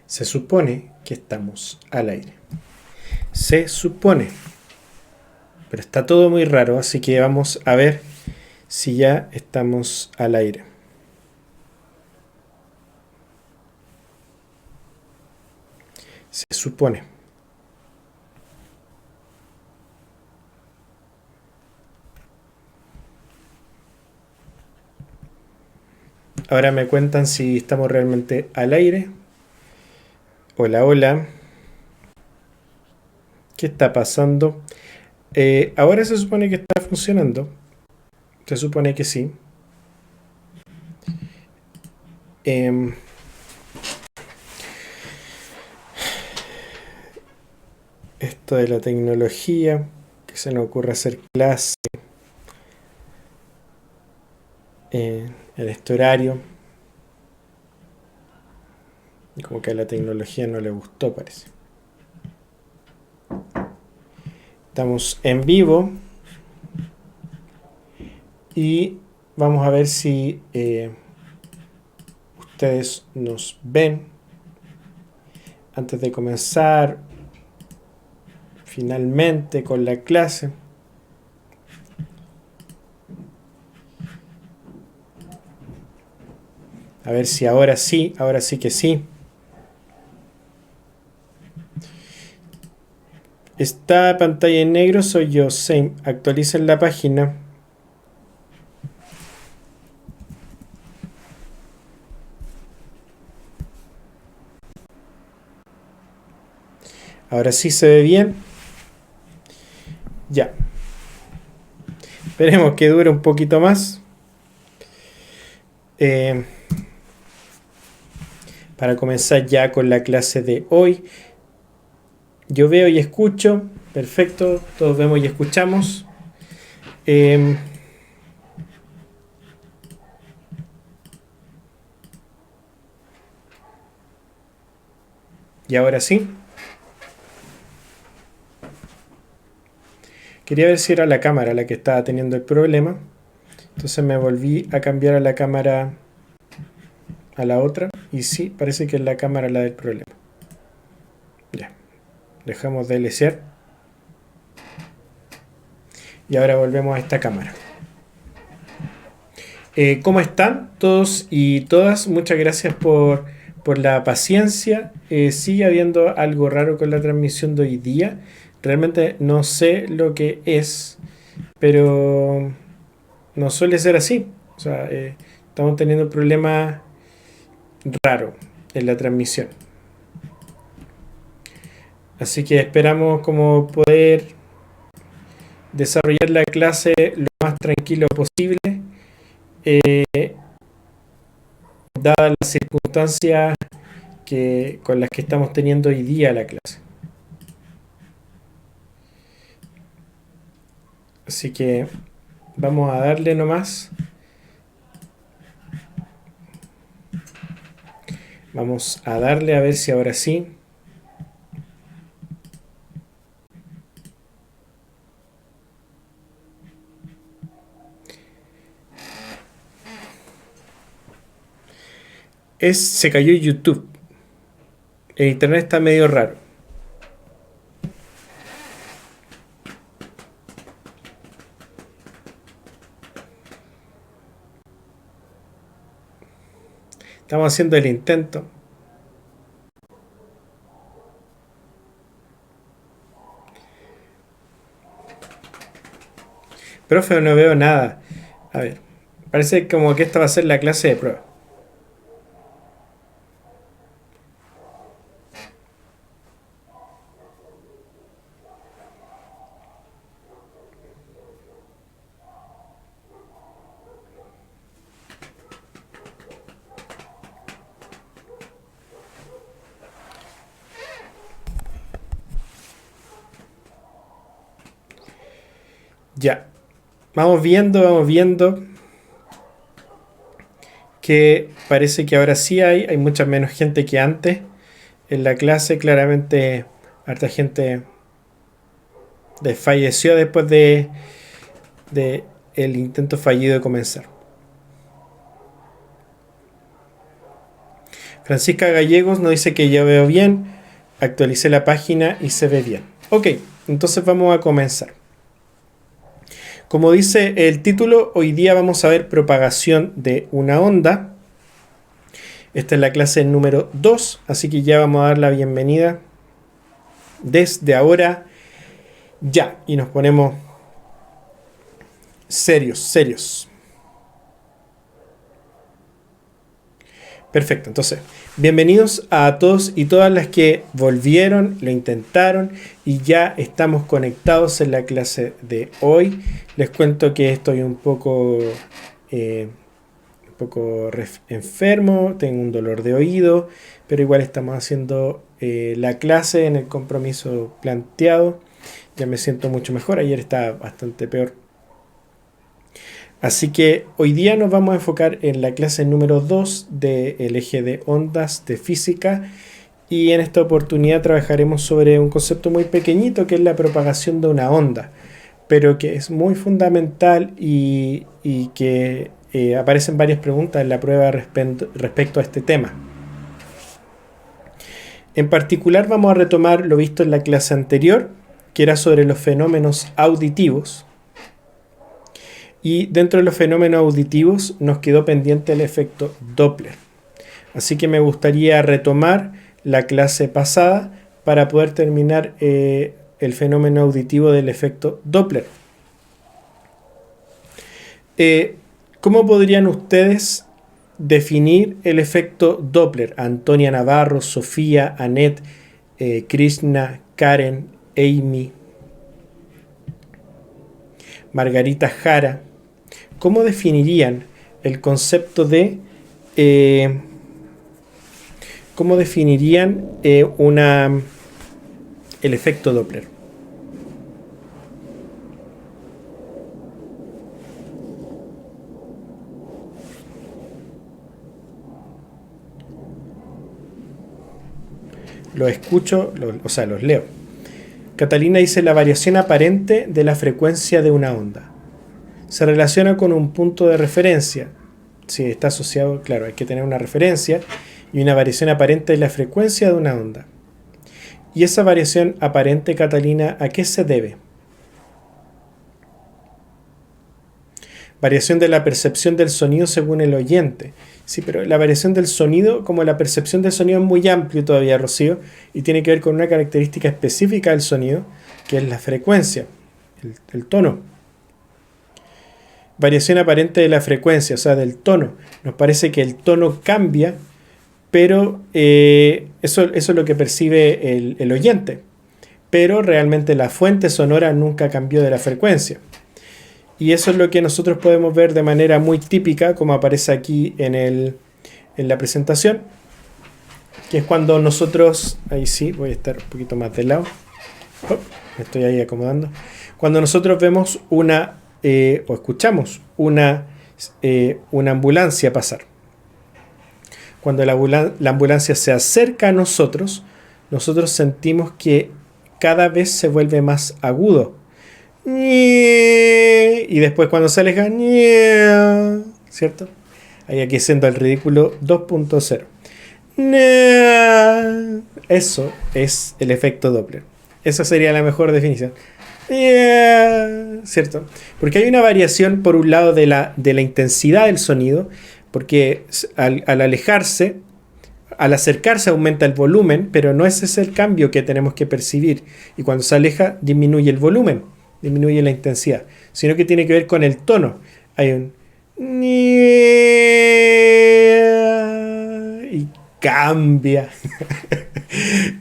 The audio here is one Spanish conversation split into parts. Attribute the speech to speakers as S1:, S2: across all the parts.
S1: Se supone que estamos al aire. Se supone. Pero está todo muy raro, así que vamos a ver si ya estamos al aire. Se supone. Ahora me cuentan si estamos realmente al aire. Hola, hola. ¿Qué está pasando? Ahora se supone que está funcionando. Se supone que sí. Esto de la tecnología, que se nos ocurre hacer clase en este horario. Y como que a la tecnología no le gustó, parece. Estamos en vivo. Y vamos a ver si ustedes nos ven antes de comenzar finalmente con la clase. A ver si ahora sí que sí. Esta pantalla en negro soy yo, same. Actualicen la página. Ahora sí se ve bien. Ya. Esperemos que dure un poquito más. Para comenzar ya con la clase de hoy. Yo veo y escucho. Perfecto. Todos vemos y escuchamos. Y ahora sí. Quería ver si era la cámara la que estaba teniendo el problema. Entonces me volví a cambiar a la cámara a la otra. Y sí, parece que es la cámara la del problema. Ya. Dejamos de lesear. Y ahora volvemos a esta cámara. ¿Cómo están todos y todas? Muchas gracias por la paciencia. Sigue habiendo algo raro con la transmisión de hoy día. Realmente no sé lo que es, pero no suele ser así. O sea, estamos teniendo un problema raro en la transmisión. Así que esperamos como poder desarrollar la clase lo más tranquilo posible, dadas las circunstancias con las que estamos teniendo hoy día la clase. Así que vamos a darle nomás. Vamos a darle a ver si ahora sí. Se cayó YouTube. El internet está medio raro. Estamos haciendo el intento. Profe, no veo nada. A ver, parece como que esta va a ser la clase de prueba. Ya. Vamos viendo que parece que ahora sí hay mucha menos gente que antes en la clase. Claramente harta gente desfalleció después de el intento fallido de comenzar. Francisca Gallegos nos dice que ya veo bien. Actualicé la página y se ve bien. Ok, entonces vamos a comenzar. Como dice el título, hoy día vamos a ver propagación de una onda. Esta es la clase número 2, así que ya vamos a dar la bienvenida desde ahora ya. Y nos ponemos serios. Perfecto, entonces, bienvenidos a todos y todas las que volvieron, lo intentaron y ya estamos conectados en la clase de hoy. Les cuento que estoy un poco enfermo, tengo un dolor de oído, pero igual estamos haciendo la clase en el compromiso planteado. Ya me siento mucho mejor, ayer estaba bastante peor. Así que hoy día nos vamos a enfocar en la clase número 2 del eje de ondas de física y en esta oportunidad trabajaremos sobre un concepto muy pequeñito que es la propagación de una onda, pero que es muy fundamental y que aparecen varias preguntas en la prueba respecto a este tema. En particular vamos a retomar lo visto en la clase anterior, que era sobre los fenómenos auditivos. Y dentro de los fenómenos auditivos nos quedó pendiente el efecto Doppler. Así que me gustaría retomar la clase pasada para poder terminar el fenómeno auditivo del efecto Doppler. ¿Cómo podrían ustedes definir el efecto Doppler? Antonia Navarro, Sofía, Anet, Krishna, Karen, Amy, Margarita Jara. ¿Cómo definirían el concepto de... ¿Cómo definirían el efecto Doppler? Los escucho, los leo. Catalina dice la variación aparente de la frecuencia de una onda. Se relaciona con un punto de referencia. Si está asociado, claro, hay que tener una referencia y una variación aparente de la frecuencia de una onda. ¿Y esa variación aparente, Catalina, a qué se debe? Variación de la percepción del sonido según el oyente. Sí, pero la variación del sonido, como la percepción del sonido es muy amplio todavía, Rocío, y tiene que ver con una característica específica del sonido, que es la frecuencia, el tono. Variación aparente de la frecuencia, o sea, del tono. Nos parece que el tono cambia, pero eso es lo que percibe el oyente. Pero realmente la fuente sonora nunca cambió de la frecuencia. Y eso es lo que nosotros podemos ver de manera muy típica, como aparece aquí en la presentación, que es cuando nosotros, ahí sí, voy a estar un poquito más de lado, me estoy ahí acomodando, cuando nosotros vemos o escuchamos una ambulancia pasar. Cuando la ambulancia se acerca a nosotros, nosotros sentimos que cada vez se vuelve más agudo. Y después cuando se aleja, ¿cierto? Ahí aquí siendo el ridículo 2.0. Eso es el efecto Doppler. Esa sería la mejor definición. ¿Cierto? Porque hay una variación por un lado de la intensidad del sonido, porque al alejarse, al acercarse aumenta el volumen, pero no ese es el cambio que tenemos que percibir. Y cuando se aleja disminuye el volumen, disminuye la intensidad, sino que tiene que ver con el tono. Hay un y cambia.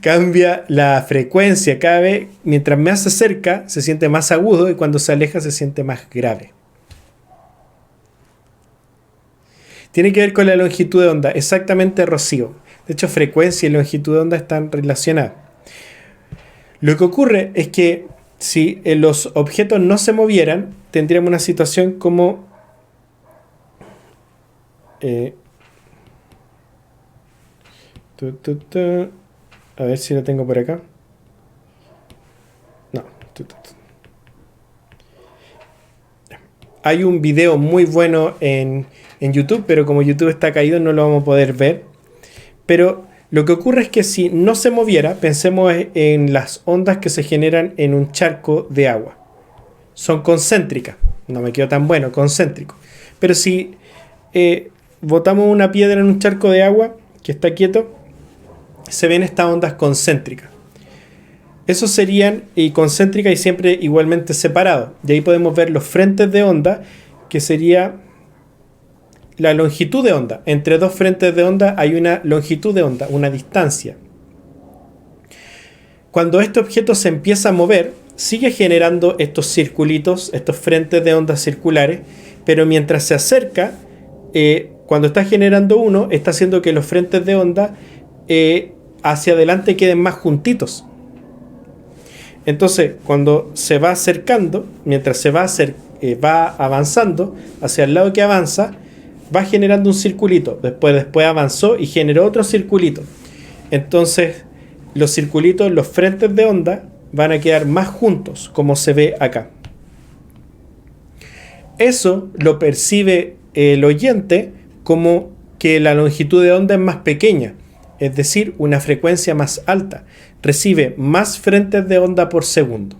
S1: Cambia la frecuencia cada vez. Mientras más se acerca se siente más agudo y cuando se aleja se siente más grave. Tiene que ver con la longitud de onda. Exactamente, Rocío. De hecho, frecuencia y longitud de onda están relacionadas. Lo que ocurre es que si los objetos no se movieran, tendríamos una situación como a ver si lo tengo por acá. No. Hay un video muy bueno en YouTube, pero como YouTube está caído no lo vamos a poder ver. Pero lo que ocurre es que si no se moviera, pensemos en las ondas que se generan en un charco de agua. Son concéntricas. No me quedo tan bueno, concéntrico. Pero si botamos una piedra en un charco de agua que está quieto, se ven estas ondas concéntricas. Esos serían concéntricas y siempre igualmente separados. Y ahí podemos ver los frentes de onda, que sería la longitud de onda. Entre dos frentes de onda hay una longitud de onda, una distancia. Cuando este objeto se empieza a mover, sigue generando estos circulitos, estos frentes de onda circulares, pero mientras se acerca, cuando está generando uno, está haciendo que los frentes de onda hacia adelante queden más juntitos. Entonces, cuando se va acercando, mientras se va avanzando hacia el lado que avanza, va generando un circulito. Después avanzó y generó otro circulito. Entonces, los circulitos, los frentes de onda, van a quedar más juntos, como se ve acá. Eso lo percibe el oyente como que la longitud de onda es más pequeña, es decir, una frecuencia más alta. Recibe más frentes de onda por segundo.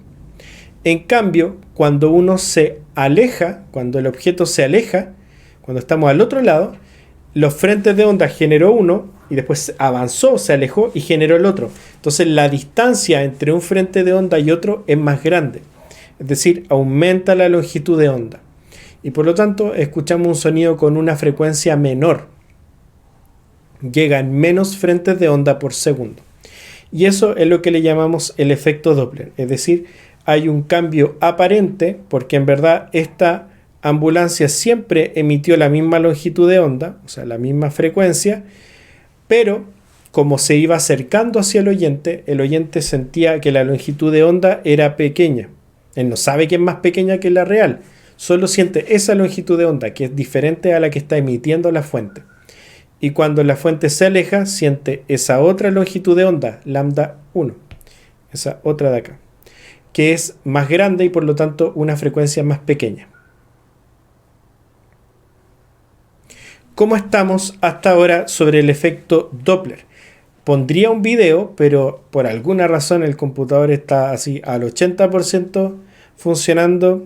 S1: En cambio, cuando uno se aleja, cuando el objeto se aleja, cuando estamos al otro lado, los frentes de onda generó uno y después avanzó, se alejó y generó el otro. Entonces la distancia entre un frente de onda y otro es más grande. Es decir, aumenta la longitud de onda. Y por lo tanto escuchamos un sonido con una frecuencia menor. Llegan menos frentes de onda por segundo. Y eso es lo que le llamamos el efecto Doppler. Es decir, hay un cambio aparente porque en verdad esta ambulancia siempre emitió la misma longitud de onda, o sea, la misma frecuencia, pero como se iba acercando hacia el oyente sentía que la longitud de onda era pequeña. Él no sabe que es más pequeña que la real, solo siente esa longitud de onda, que es diferente a la que está emitiendo la fuente. Y cuando la fuente se aleja, siente esa otra longitud de onda, lambda 1, esa otra de acá, que es más grande y por lo tanto una frecuencia más pequeña. ¿Cómo estamos hasta ahora sobre el efecto Doppler? Pondría un video, pero por alguna razón el computador está así al 80% funcionando.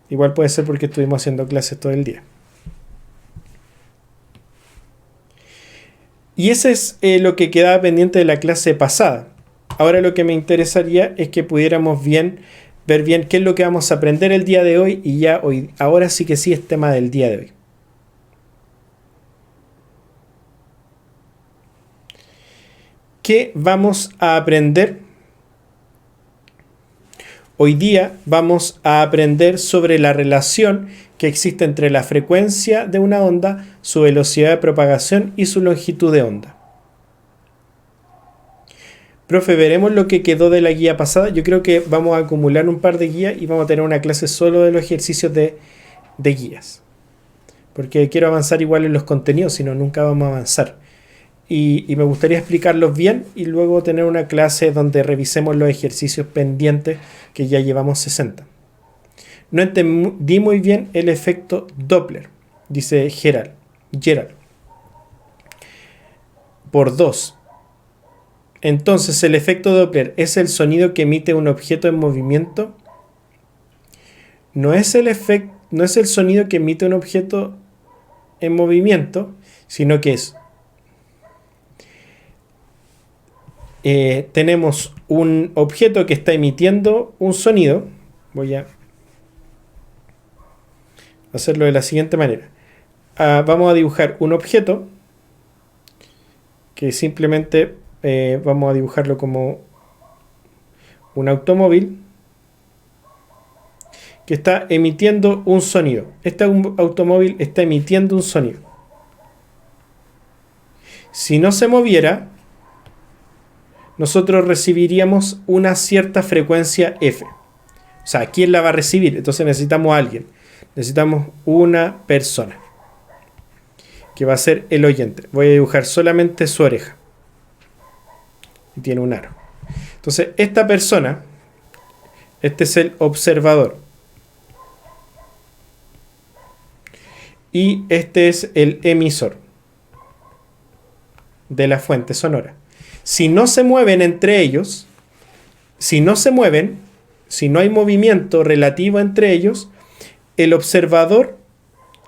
S1: Igual puede ser porque estuvimos haciendo clases todo el día. Y ese es lo que quedaba pendiente de la clase pasada. Ahora lo que me interesaría es que pudiéramos ver bien qué es lo que vamos a aprender el día de hoy y ahora sí que sí es tema del día de hoy. ¿Qué vamos a aprender? Hoy día vamos a aprender sobre la relación que existe entre la frecuencia de una onda, su velocidad de propagación y su longitud de onda. Profe, veremos lo que quedó de la guía pasada. Yo creo que vamos a acumular un par de guías y vamos a tener una clase solo de los ejercicios de guías. Porque quiero avanzar igual en los contenidos, si no, nunca vamos a avanzar. Y me gustaría explicarlos bien y luego tener una clase donde revisemos los ejercicios pendientes que ya llevamos 60. No entendí muy bien el efecto Doppler, dice Gerald. Por 2. Entonces, ¿el efecto Doppler es el sonido que emite un objeto en movimiento? No es el sonido que emite un objeto en movimiento, sino que es tenemos un objeto que está emitiendo un sonido. Voy a hacerlo de la siguiente manera. Vamos a dibujar un objeto que simplemente vamos a dibujarlo como un automóvil que está emitiendo un sonido. Este automóvil está emitiendo un sonido. Si no se moviera, nosotros recibiríamos una cierta frecuencia F. O sea, ¿quién la va a recibir? Entonces necesitamos a alguien. Necesitamos una persona que va a ser el oyente. Voy a dibujar solamente su oreja. Y tiene un aro. Entonces, esta persona, este es el observador. Y este es el emisor. de la fuente sonora. Si no se mueven entre ellos, si no se mueven, si no hay movimiento relativo entre ellos, el observador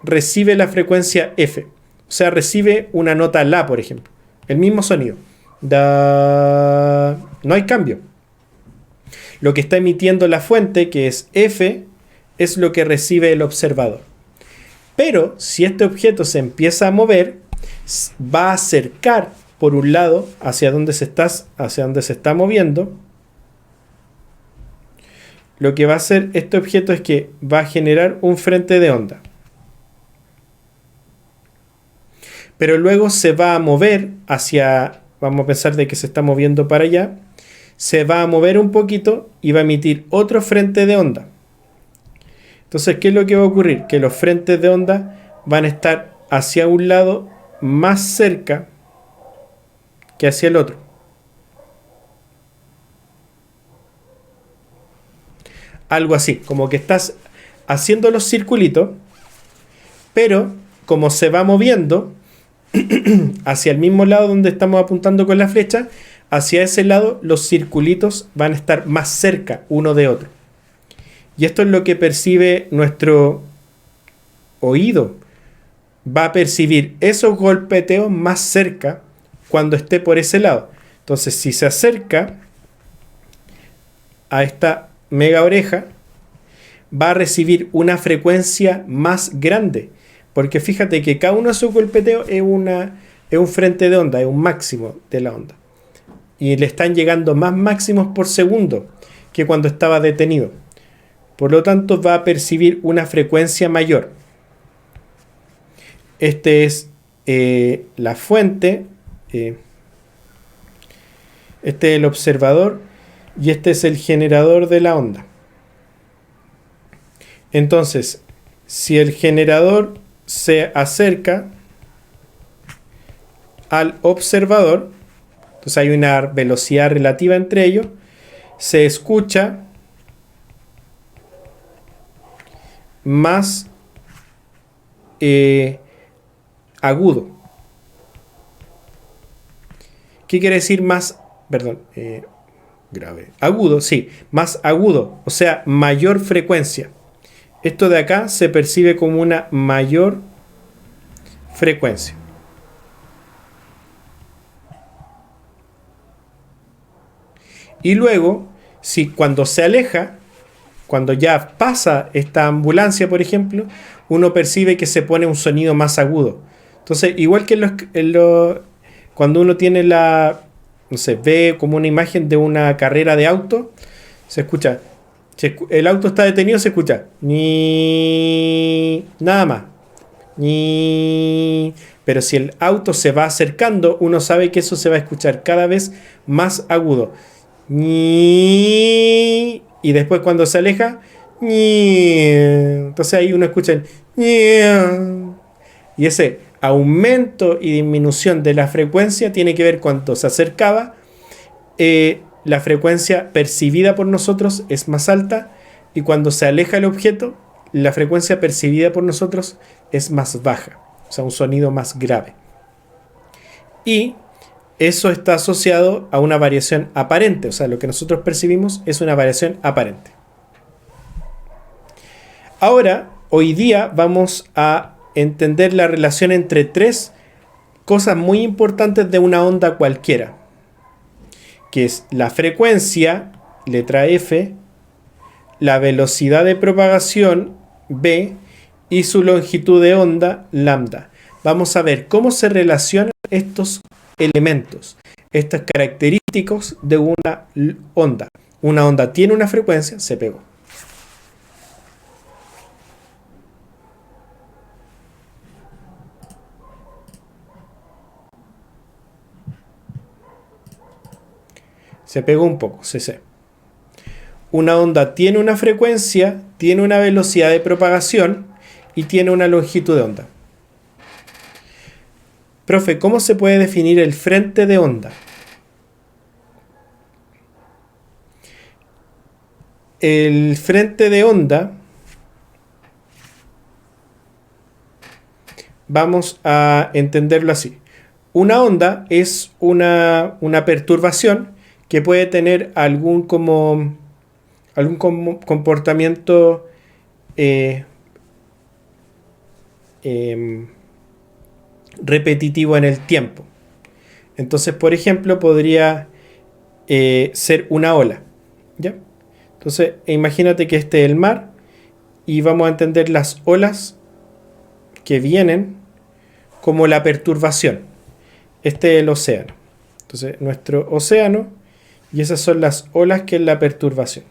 S1: recibe la frecuencia F. O sea, recibe una nota La, por ejemplo. El mismo sonido. Da. No hay cambio. Lo que está emitiendo la fuente, que es F, es lo que recibe el observador. Pero si este objeto se empieza a mover, va a acercar por un lado hacia donde se está moviendo. Lo que va a hacer este objeto es que va a generar un frente de onda. Pero luego se va a mover hacia, vamos a pensar de que se está moviendo para allá, se va a mover un poquito y va a emitir otro frente de onda. Entonces, ¿qué es lo que va a ocurrir? Que los frentes de onda van a estar hacia un lado más cerca que hacia el otro. Algo así, como que estás haciendo los circulitos, pero como se va moviendo hacia el mismo lado donde estamos apuntando con la flecha, hacia ese lado los circulitos van a estar más cerca uno de otro. Y esto es lo que percibe nuestro oído. Va a percibir esos golpeteos más cerca cuando esté por ese lado. Entonces, si se acerca a esta mega oreja, va a recibir una frecuencia más grande. Porque fíjate que cada uno de esos golpeteos es un frente de onda, es un máximo de la onda. Y le están llegando más máximos por segundo que cuando estaba detenido. Por lo tanto, va a percibir una frecuencia mayor. Este es la fuente. Este es el observador. Y este es el generador de la onda. Entonces, si el generador se acerca al observador, entonces hay una velocidad relativa entre ellos, se escucha más agudo. ¿Qué quiere decir más? Perdón, grave. Agudo, sí, más agudo, o sea, mayor frecuencia. Esto de acá se percibe como una mayor frecuencia. Y luego, si cuando se aleja, cuando ya pasa esta ambulancia, por ejemplo, uno percibe que se pone un sonido más agudo. Entonces, igual que cuando uno tiene no sé, ve como una imagen de una carrera de auto, se escucha, el auto está detenido, se escucha ni nada más. Ni. Pero si el auto se va acercando, uno sabe que eso se va a escuchar cada vez más agudo. Y después cuando se aleja, entonces ahí uno escucha el. Y ese aumento y disminución de la frecuencia tiene que ver cuando se acercaba. La frecuencia percibida por nosotros es más alta, y cuando se aleja el objeto, la frecuencia percibida por nosotros es más baja, o sea, un sonido más grave. Y eso está asociado a una variación aparente, o sea, lo que nosotros percibimos es una variación aparente. Ahora, hoy día vamos a entender la relación entre tres cosas muy importantes de una onda cualquiera, que es la frecuencia, letra F, la velocidad de propagación, B, y su longitud de onda, lambda. Vamos a ver cómo se relacionan estos elementos, estas características de una onda. Una onda tiene una frecuencia, se pegó. Se pegó un poco, CC. Una onda tiene una frecuencia, tiene una velocidad de propagación y tiene una longitud de onda. Profe, ¿cómo se puede definir el frente de onda? El frente de onda, vamos a entenderlo así. Una onda es una perturbación que puede tener comportamiento eh, em, repetitivo en el tiempo. Entonces, por ejemplo, podría ser una ola, ¿ya? Entonces, imagínate que este es el mar y vamos a entender las olas que vienen como la perturbación. Este es el océano. Entonces, nuestro océano, y esas son las olas que es la perturbación.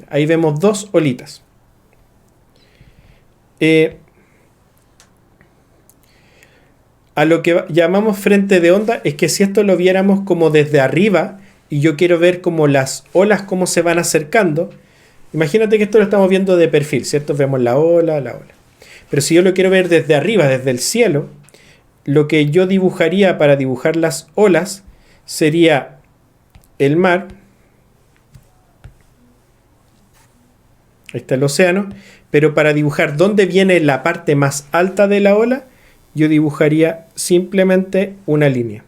S1: Ahí vemos dos olitas. A lo que llamamos frente de onda es que si esto lo viéramos como desde arriba y yo quiero ver como las olas cómo se van acercando, imagínate que esto lo estamos viendo de perfil, ¿cierto? Vemos la ola, la ola. Pero si yo lo quiero ver desde arriba, desde el cielo, lo que yo dibujaría para dibujar las olas sería el mar, ahí está el océano, pero para dibujar dónde viene la parte más alta de la ola, yo dibujaría simplemente una línea.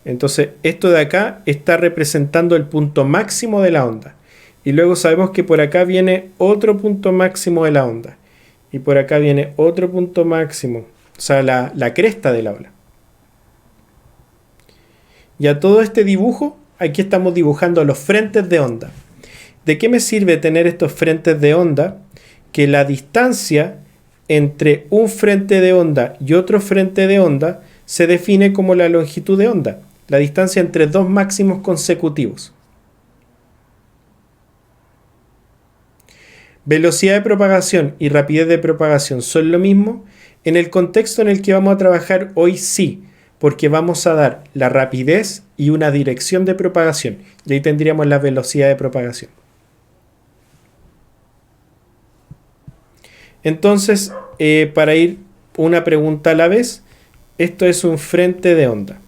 S1: Entonces, esto de acá está representando el punto máximo de la onda. Y luego sabemos que por acá viene otro punto máximo de la onda. Y por acá viene otro punto máximo. O sea, la cresta de la ola. Y a todo este dibujo, aquí estamos dibujando los frentes de onda. ¿De qué me sirve tener estos frentes de onda? Que la distancia entre un frente de onda y otro frente de onda se define como la longitud de onda, la distancia entre dos máximos consecutivos. Velocidad de propagación y rapidez de propagación son lo mismo. En el contexto en el que vamos a trabajar hoy sí, porque vamos a dar la rapidez y una dirección de propagación. Y ahí tendríamos la velocidad de propagación. Entonces, para ir una pregunta a la vez, esto es un frente de onda.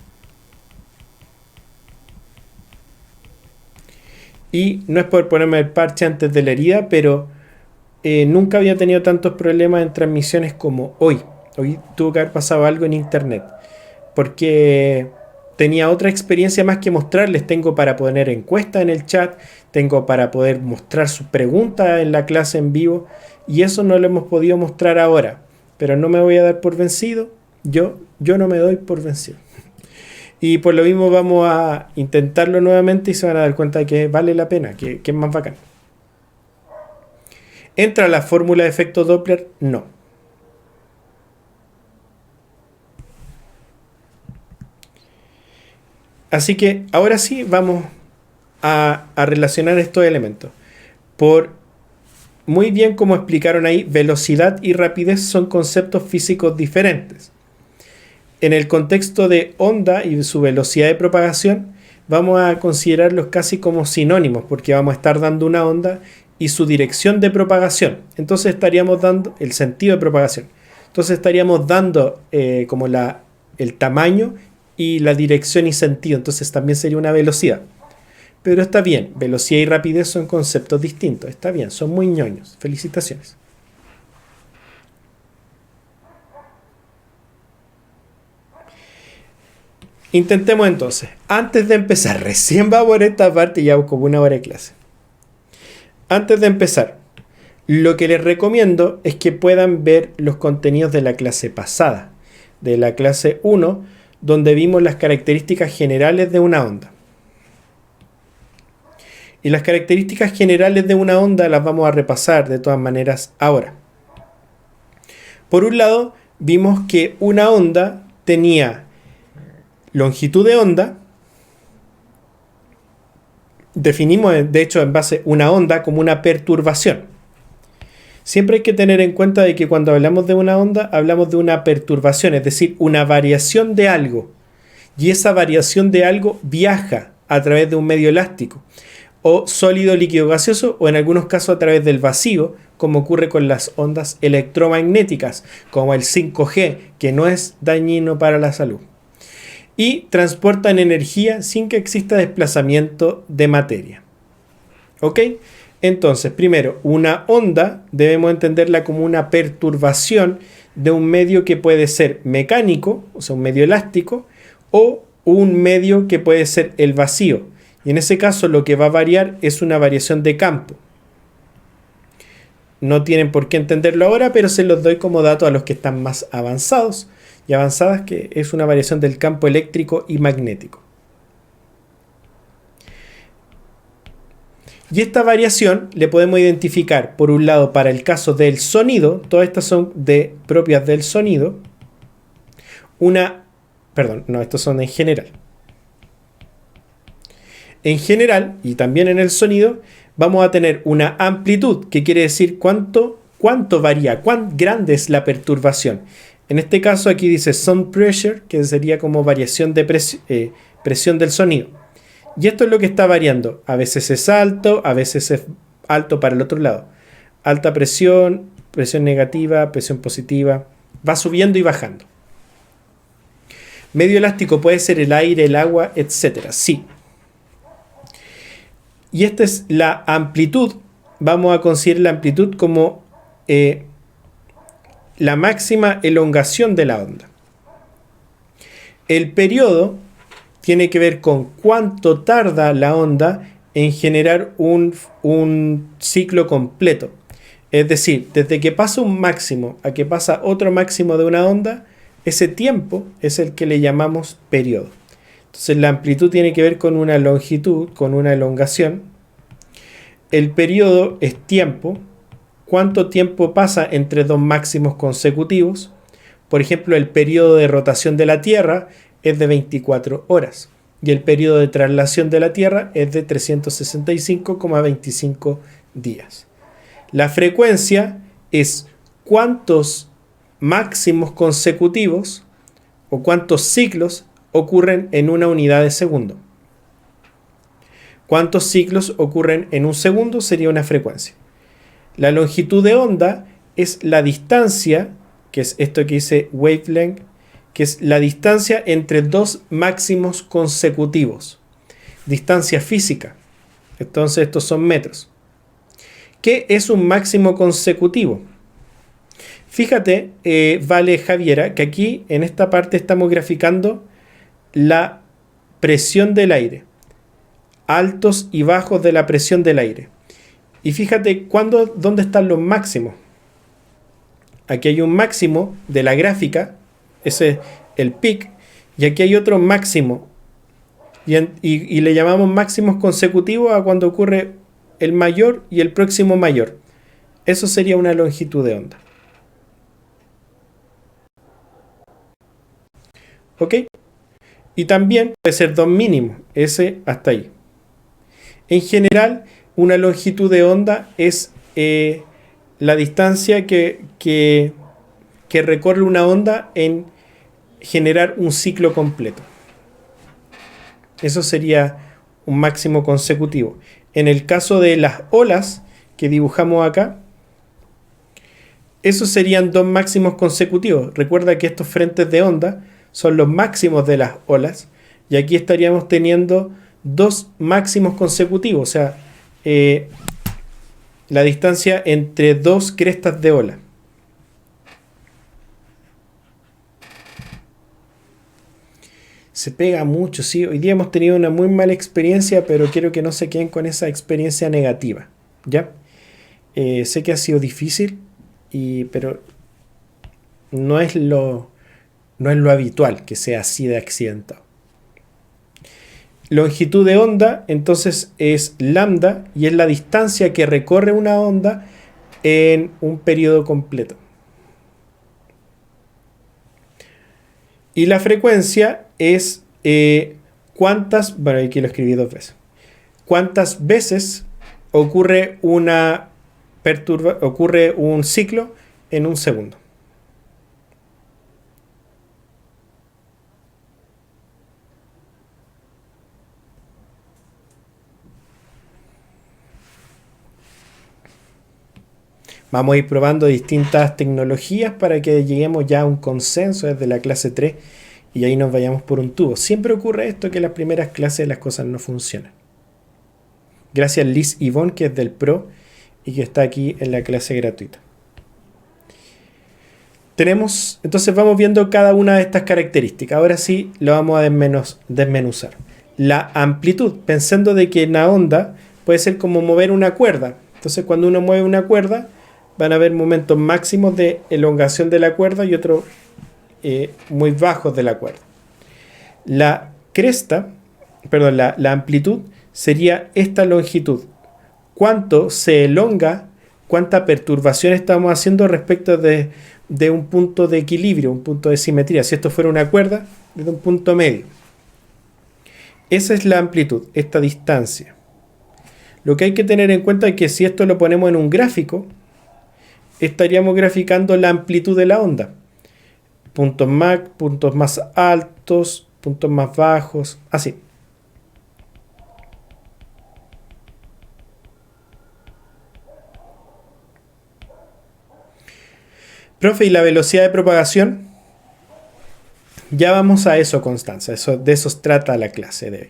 S1: Y no es por ponerme el parche antes de la herida, pero nunca había tenido tantos problemas en transmisiones como hoy. Hoy tuvo que haber pasado algo en internet. Porque tenía otra experiencia más que mostrarles. Tengo para poner encuestas en el chat, tengo para poder mostrar sus preguntas en la clase en vivo. Y eso no lo hemos podido mostrar ahora. Pero no me voy a dar por vencido. Yo no me doy por vencido. Y por lo mismo vamos a intentarlo nuevamente y se van a dar cuenta de que vale la pena, que es más bacán. ¿Entra la fórmula de efecto Doppler? No. Así que ahora sí vamos a relacionar estos elementos. Por muy bien como explicaron ahí, velocidad y rapidez son conceptos físicos diferentes. En el contexto de onda y su velocidad de propagación, vamos a considerarlos casi como sinónimos, porque vamos a estar dando una onda y su dirección de propagación. Entonces estaríamos dando el sentido de propagación. Entonces estaríamos dando como el tamaño y la dirección y sentido. Entonces también sería una velocidad. Pero está bien, velocidad y rapidez son conceptos distintos. Está bien, son muy ñoños. Felicitaciones. Intentemos entonces. Antes de empezar, recién va por esta parte y ya como una hora de clase. Antes de empezar, lo que les recomiendo es que puedan ver los contenidos de la clase pasada, de la clase 1, donde vimos las características generales de una onda. Y las características generales de una onda las vamos a repasar de todas maneras ahora. Por un lado, vimos que una onda tenía longitud de onda. Definimos, de hecho, en base una onda como una perturbación. Siempre hay que tener en cuenta de que cuando hablamos de una onda, hablamos de una perturbación, es decir, una variación de algo. Y esa variación de algo viaja a través de un medio elástico, o sólido, líquido, gaseoso, o en algunos casos a través del vacío, como ocurre con las ondas electromagnéticas, como el 5G, que no es dañino para la salud. Y transportan energía sin que exista desplazamiento de materia. ¿Ok? Entonces, primero, una onda debemos entenderla como una perturbación de un medio que puede ser mecánico, o sea, un medio elástico, o un medio que puede ser el vacío. Y en ese caso lo que va a variar es una variación de campo. No tienen por qué entenderlo ahora, pero se los doy como dato a los que están más avanzados y avanzadas, que es una variación del campo eléctrico y magnético. Y esta variación le podemos identificar, por un lado, para el caso del sonido, todas estas son propias del sonido, estos son en general. En general, y también en el sonido, vamos a tener una amplitud, que quiere decir cuánto varía, cuán grande es la perturbación. En este caso aquí dice sound pressure, que sería como variación de presión del sonido. Y esto es lo que está variando. A veces es alto, a veces es alto para el otro lado. Alta presión, presión negativa, presión positiva. Va subiendo y bajando. Medio elástico puede ser el aire, el agua, etc. Sí. Y esta es la amplitud. Vamos a considerar la amplitud como la máxima elongación de la onda. El periodo tiene que ver con cuánto tarda la onda en generar un ciclo completo. Es decir, desde que pasa un máximo a que pasa otro máximo de una onda, ese tiempo es el que le llamamos periodo. Entonces la amplitud tiene que ver con una longitud, con una elongación. El periodo es tiempo. ¿Cuánto tiempo pasa entre dos máximos consecutivos? Por ejemplo, el periodo de rotación de la Tierra es de 24 horas y el periodo de traslación de la Tierra es de 365,25 días. La frecuencia es cuántos máximos consecutivos o cuántos ciclos ocurren en una unidad de segundo. ¿Cuántos ciclos ocurren en un segundo? Sería una frecuencia. La longitud de onda es la distancia, que es esto que dice wavelength, que es la distancia entre dos máximos consecutivos. Distancia física. Entonces estos son metros. ¿Qué es un máximo consecutivo? Fíjate, Vale Javiera, que aquí en esta parte estamos graficando la presión del aire. Altos y bajos de la presión del aire. Y fíjate dónde están los máximos. Aquí hay un máximo de la gráfica, ese es el peak, y aquí hay otro máximo. Y le llamamos máximos consecutivos a cuando ocurre el mayor y el próximo mayor. Eso sería una longitud de onda. ¿Ok? Y también puede ser dos mínimos, ese hasta ahí. En general, una longitud de onda es la distancia que recorre una onda en generar un ciclo completo. Eso sería un máximo consecutivo. En el caso de las olas que dibujamos acá, esos serían dos máximos consecutivos. Recuerda que estos frentes de onda son los máximos de las olas, y aquí estaríamos teniendo dos máximos consecutivos, o sea, la distancia entre dos crestas de ola. Se pega mucho, sí. Hoy día hemos tenido una muy mala experiencia, pero quiero que no se queden con esa experiencia negativa, ¿ya? Sé que ha sido difícil, pero no es lo habitual que sea así de accidentado. Longitud de onda, entonces, es lambda, y es la distancia que recorre una onda en un periodo completo. Y la frecuencia es aquí lo escribí dos veces. ¿Cuántas veces ocurre un ciclo en un segundo? Vamos a ir probando distintas tecnologías para que lleguemos ya a un consenso desde la clase 3 y ahí nos vayamos por un tubo. Siempre ocurre esto, que en las primeras clases las cosas no funcionan. Gracias Liz Yvonne, que es del Pro y que está aquí en la clase gratuita. Entonces vamos viendo cada una de estas características. Ahora sí lo vamos a desmenuzar. La amplitud, pensando de que una onda puede ser como mover una cuerda. Entonces cuando uno mueve una cuerda, van a haber momentos máximos de elongación de la cuerda y otros muy bajos de la cuerda. La amplitud sería esta longitud. Cuánto se elonga, cuánta perturbación estamos haciendo respecto de un punto de equilibrio, un punto de simetría. Si esto fuera una cuerda, desde un punto medio. Esa es la amplitud, esta distancia. Lo que hay que tener en cuenta es que si esto lo ponemos en un gráfico, estaríamos graficando la amplitud de la onda. Puntos más altos, puntos más bajos, así. Profe, ¿y la velocidad de propagación? Ya vamos a eso, Constanza. De eso trata la clase de hoy.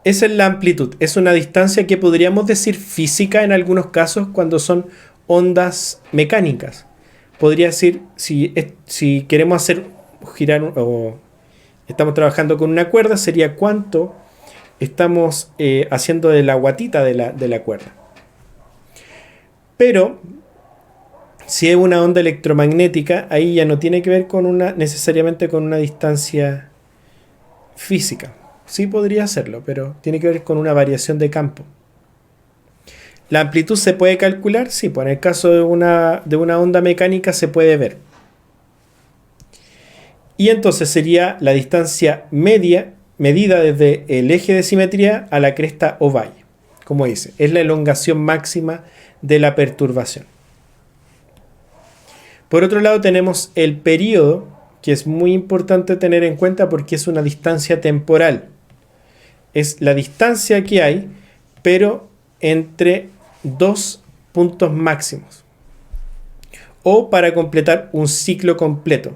S1: Esa es la amplitud. Es una distancia que podríamos decir física en algunos casos cuando son ondas mecánicas. Podría decir, si queremos hacer girar o estamos trabajando con una cuerda, sería cuánto estamos haciendo de la guatita de la cuerda. Pero si es una onda electromagnética, ahí ya no tiene que ver necesariamente con una distancia física. Sí podría hacerlo, pero tiene que ver con una variación de campo. ¿La amplitud se puede calcular? Sí, pues en el caso de una onda mecánica se puede ver. Y entonces sería la distancia media medida desde el eje de simetría a la cresta o valle. Como dice, es la elongación máxima de la perturbación. Por otro lado tenemos el período, que es muy importante tener en cuenta porque es una distancia temporal. Es la distancia que hay, pero entre dos puntos máximos. O para completar un ciclo completo.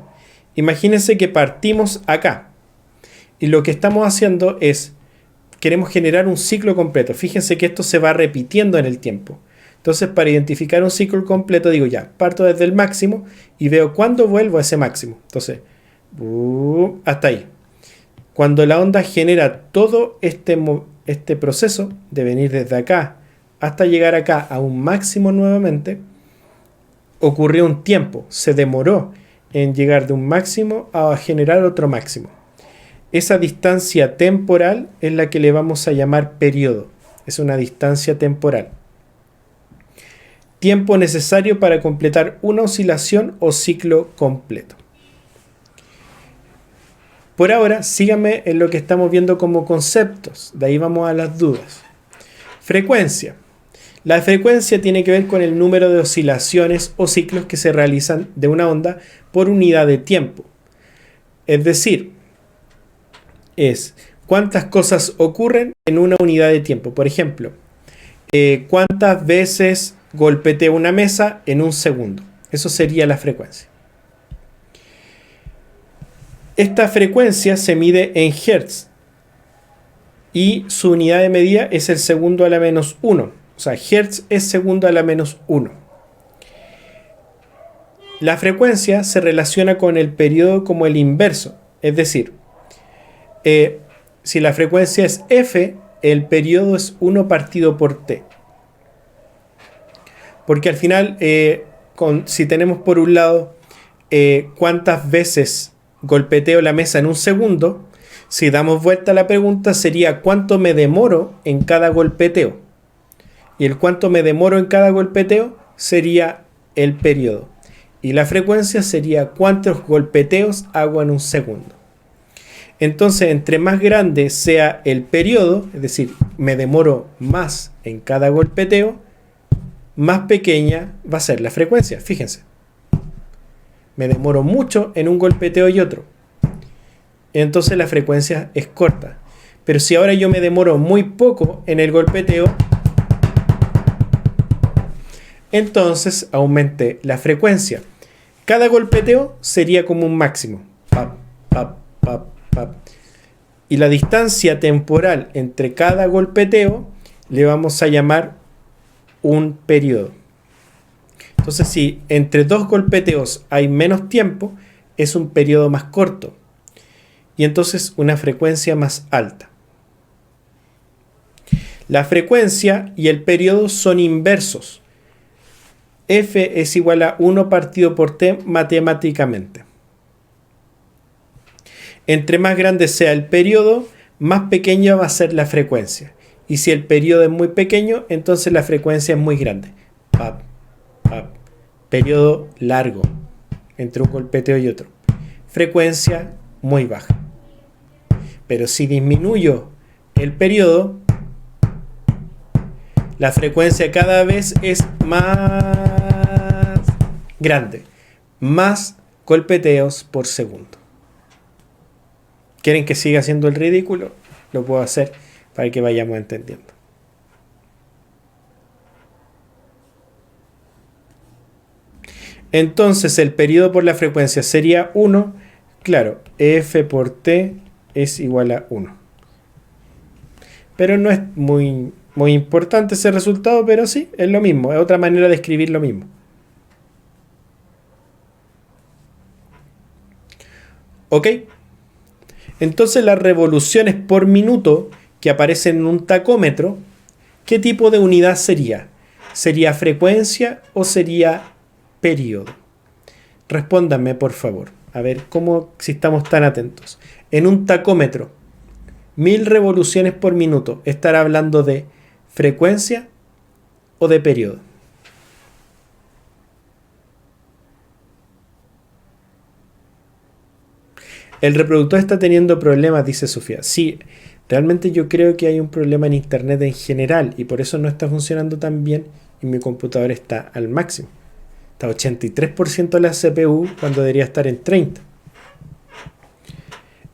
S1: Imagínense que partimos acá. Y lo que estamos haciendo es, queremos generar un ciclo completo. Fíjense que esto se va repitiendo en el tiempo. Entonces, para identificar un ciclo completo, digo ya, parto desde el máximo y veo cuándo vuelvo a ese máximo. Entonces, hasta ahí. Cuando la onda genera todo este proceso de venir desde acá hasta llegar acá a un máximo nuevamente, ocurrió un tiempo, se demoró en llegar de un máximo a generar otro máximo. Esa distancia temporal es la que le vamos a llamar periodo. Es una distancia temporal. Tiempo necesario para completar una oscilación o ciclo completo. Por ahora, síganme en lo que estamos viendo como conceptos. De ahí vamos a las dudas. Frecuencia. La frecuencia tiene que ver con el número de oscilaciones o ciclos que se realizan de una onda por unidad de tiempo. Es decir, es cuántas cosas ocurren en una unidad de tiempo. Por ejemplo, cuántas veces golpeteo una mesa en un segundo. Eso sería la frecuencia. Esta frecuencia se mide en Hertz y su unidad de medida es el segundo a la menos 1. O sea, Hertz es segundo a la menos 1. La frecuencia se relaciona con el periodo como el inverso. Es decir, si la frecuencia es F, el periodo es 1 partido por T. Porque al final, si tenemos por un lado cuántas veces golpeteo la mesa en un segundo, si damos vuelta a la pregunta sería cuánto me demoro en cada golpeteo. Y el cuánto me demoro en cada golpeteo sería el periodo. Y la frecuencia sería cuántos golpeteos hago en un segundo. Entonces, entre más grande sea el periodo, es decir, me demoro más en cada golpeteo, más pequeña va a ser la frecuencia. Fíjense. Me demoro mucho en un golpeteo y otro. Entonces la frecuencia es corta. Pero si ahora yo me demoro muy poco en el golpeteo, entonces aumenté la frecuencia. Cada golpeteo sería como un máximo. Pap, pap, pap, pap. Y la distancia temporal entre cada golpeteo le vamos a llamar un periodo. Entonces, si entre dos golpeteos hay menos tiempo, es un periodo más corto. Y entonces una frecuencia más alta. La frecuencia y el periodo son inversos. F es igual a 1 partido por T matemáticamente. Entre más grande sea el periodo, más pequeña va a ser la frecuencia. Y si el periodo es muy pequeño, entonces la frecuencia es muy grande. Pap, pap. Periodo largo entre un golpeteo y otro. Frecuencia muy baja. Pero si disminuyo el periodo, la frecuencia cada vez es más grande. Más golpeteos por segundo. ¿Quieren que siga haciendo el ridículo? Lo puedo hacer para que vayamos entendiendo. Entonces el periodo por la frecuencia sería 1. Claro, F por T es igual a 1. Pero no es muy importante ese resultado, pero sí, es lo mismo. Es otra manera de escribir lo mismo. ¿Ok? Entonces las revoluciones por minuto que aparecen en un tacómetro, ¿qué tipo de unidad sería? ¿Sería frecuencia o sería periodo? Respóndanme, por favor. A ver, si estamos tan atentos. En un tacómetro, 1000 revoluciones por minuto, ¿estará hablando de frecuencia o de periodo? El reproductor está teniendo problemas, dice Sofía. Sí, realmente yo creo que hay un problema en internet en general y por eso no está funcionando tan bien y mi computador está al máximo. Está a 83% de la CPU cuando debería estar en 30%.